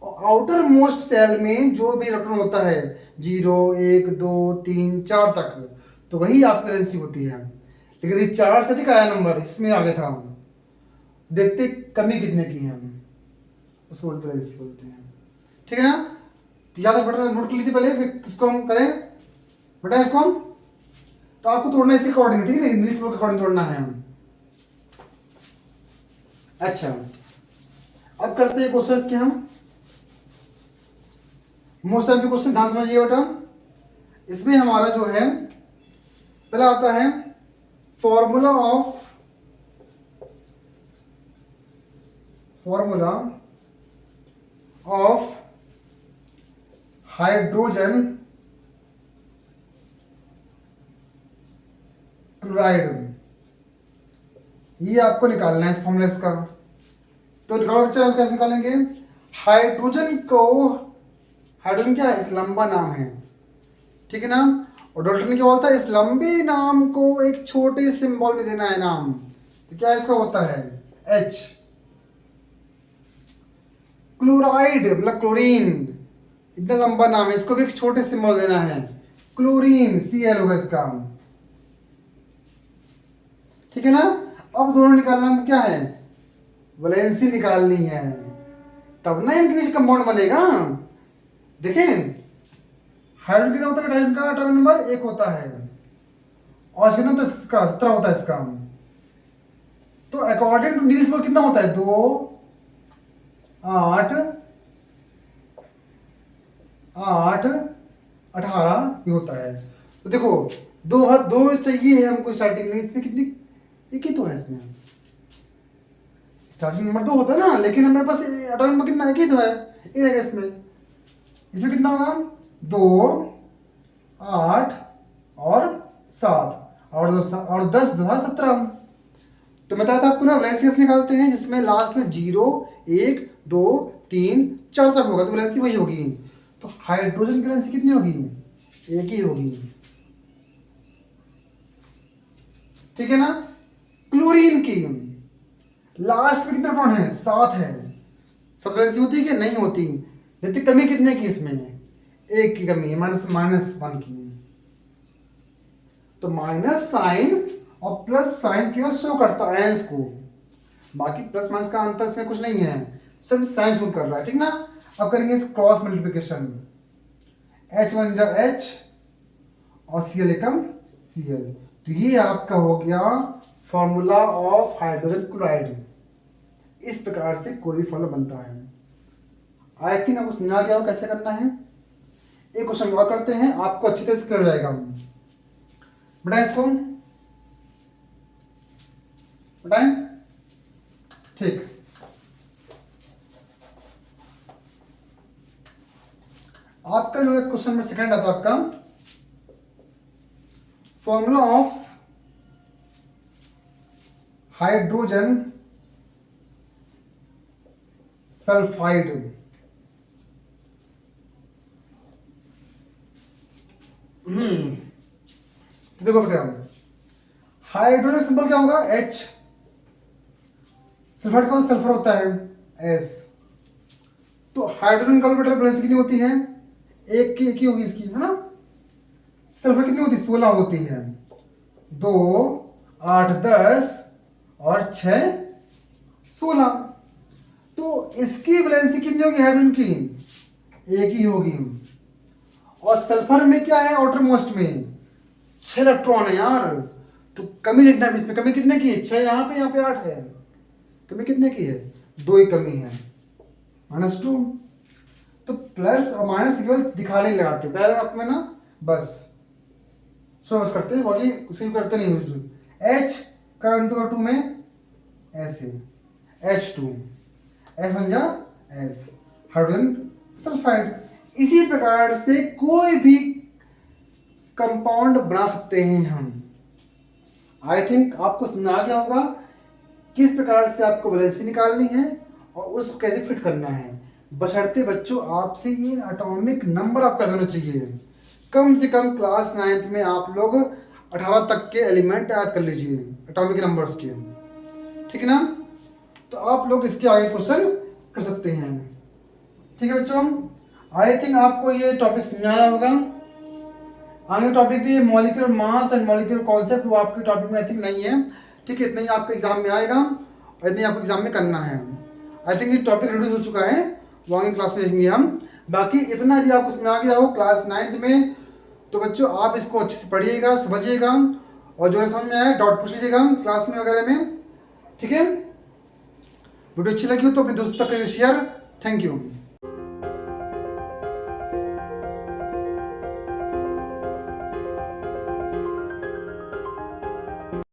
S1: आउटर मोस्ट सेल में जो भी इलेक्ट्रॉन होता है 0 1 2 3 4 तक, तो वही आपकी वैलेंसी होती है। लेकिन यदि 4 से अधिक आया नंबर, इसमें आ गया था, देखते कमी कितने की है, हम उसको वैलेंसी बोलते हैं। ठीक है ना। तो याद रख, नोट कर लीजिए पहले, फिर इसको हम करें बेटा। इसको हम, तो आपको तोड़ना है इसके अकॉर्डिंग, ठीक है ना, इंग्लिश के अकॉर्डिंग तोड़ना है हम। अच्छा, अब करते हैं क्वेश्चंस के हम। मोस्ट टाइम के क्वेश्चन ध्यान समझिए बेटा। इसमें हमारा जो है पहला आता है फॉर्मूला ऑफ हाइड्रोजन क्लोराइड। ये आपको निकालना है इस फॉर्मूला का। तो निकालो बच्चा, कैसे निकालेंगे? हाइड्रोजन क्या है? एक लंबा नाम है, ठीक है ना। और डॉल्टन क्या बोलता है? इस लंबे नाम को एक छोटे सिंबल में देना है नाम। तो क्या इसका होता है? H। क्लोराइड मतलब क्लोरीन, इतना लंबा नाम है, इसको भी एक छोटे सिंबल देना है, क्लोरीन Cl होगा इसका, ठीक है ना। अब दोनों निकालना हमको क्या है? वैलेंसी निकालनी है, तब ना इनके बीच कंपाउंड बनेगा। देखें, हाइड्रोजन कितना होता है? हाइड्रोजन का एटॉमिक नंबर 1 होता है, और कितना होता है इसका? 17 होता है इसका। तो अकॉर्डिंग टू नील्स बोर कितना होता है? 2 8 8 18 ये होता है। तो देखो, दो चाहिए है हमको स्टार्टिंग में, इसमें कितनी? 1 ही तो है इसमें। स्टार्टिंग नंबर 2 होता है ना, लेकिन हमारे पास एटॉमिक नंबर कितना? 1 ही तो है, ये रहेगा इसमें। इसमें कितना होगा? 2 8 और 7 और 10 17। तो मैं बताया था आपको ना, वैलेंसी निकालते हैं जिसमें लास्ट में 0 1 2 3 4 तक होगा, तो वैलेंसी वही होगी। तो हाइड्रोजन की वैलेंसी कितनी होगी? 1 ही होगी, ठीक है ना। क्लोरीन की लास्ट में कितना प्रोटॉन है? 7 है। 7 वैलेंसी होती है कि नहीं होती? लेकिन कमी कितने की इसमें? 1 की कमी है, -1 की। तो माइनस साइन और प्लस साइन केवल शो करता है एंस को, बाकी प्लस माइनस का अंतर इसमें कुछ नहीं है, सिर्फ साइन शो कर रहा है, ठीक ना। अब करेंगे क्रॉस मल्टीप्लिकेशन, H1 जा H और Cl एकम Cl। तो ये आपका हो गया फॉर्मूला ऑफ हाइड्रोजन क्लोराइड। इस प्रकार से कोई भी फॉर्मूला बनता है। आई थिंक आपको समझ आ गया हो कैसे करना है। एक क्वेश्चन और करते हैं, आपको अच्छी तरह से क्लियर हो जाएगा। बताएं इसको, बताएं। ठीक, आपका जो है क्वेश्चन नंबर सेकंड आता है आपका, फॉर्मूला ऑफ हाइड्रोजन सल्फाइड। तो देखो बेटा, हाइड्रोजन सिंबल क्या होगा, H। सल्फाइड का सल्फर होता है, S। तो हाइड्रोजन का ऑर्बिटल वैलेंसी कितनी होती है, एक ही होगी इसकी, है ना। सल्फर कितनी होती है, 16 होती है। 2 8 10 और 6 16। तो इसकी वैलेंसी कितनी होगी हाइड्रोजन की, एक ही होगी। और सल्फर में क्या है, आउटर मोस्ट में 6 इलेक्ट्रॉन है यार। तो कमी लिखना है इसमें, कमी कितने की है, 6 यहाँ पे 8 है। कमी कितने की है, 2 ही कमी है, -2। तो प्लस और माइनस केवल दिखाने लगाते हैं, बताया आपको ना, बस सो बस करते हैं, बाकी उसे करते नहीं हुए। H का इंटू 2 में ऐसे H2, S बन जा S, हाइड्रोजन सल्फाइड। इसी प्रकार से कोई भी कंपाउंड बना सकते हैं हम। आई थिंक आपको समझ आ गया होगा किस प्रकार से आपको वैलेंसी निकालनी है और उसको कैसे फिट करना है। बशर्ते बच्चों आपसे ये एटॉमिक नंबर आपका होना चाहिए। कम से कम क्लास 9th में आप लोग 18 तक के एलिमेंट याद कर लीजिए एटॉमिक नंबर्स के, ठीक है ना। तो आप लोग इसके आगे क्वेश्चन कर सकते हैं, ठीक है बच्चों। आई थिंक आपको ये टॉपिक समझ आया होगा। आगे टॉपिक भी molecular mass and molecular concept, वो आपके टॉपिक में आई थिंक नहीं है, ठीक है। इतना ही आपके एग्जाम में आएगा और इतना ही आपको एग्जाम में करना है। आई थिंक ये टॉपिक रिड्यूस हो चुका है, वो आगे क्लास में देखेंगे हम। बाकी इतना यदि आपको समझ आ गया हो क्लास 9th में, तो बच्चों आप इसको अच्छे से पढ़िएगा, समझिएगा, और जो समझ में आए डाउट पूछ लीजिएगा क्लास में वगैरह में, ठीक है। वीडियो अच्छी लगी हो तो अपने दोस्तों तक शेयर। Thank you.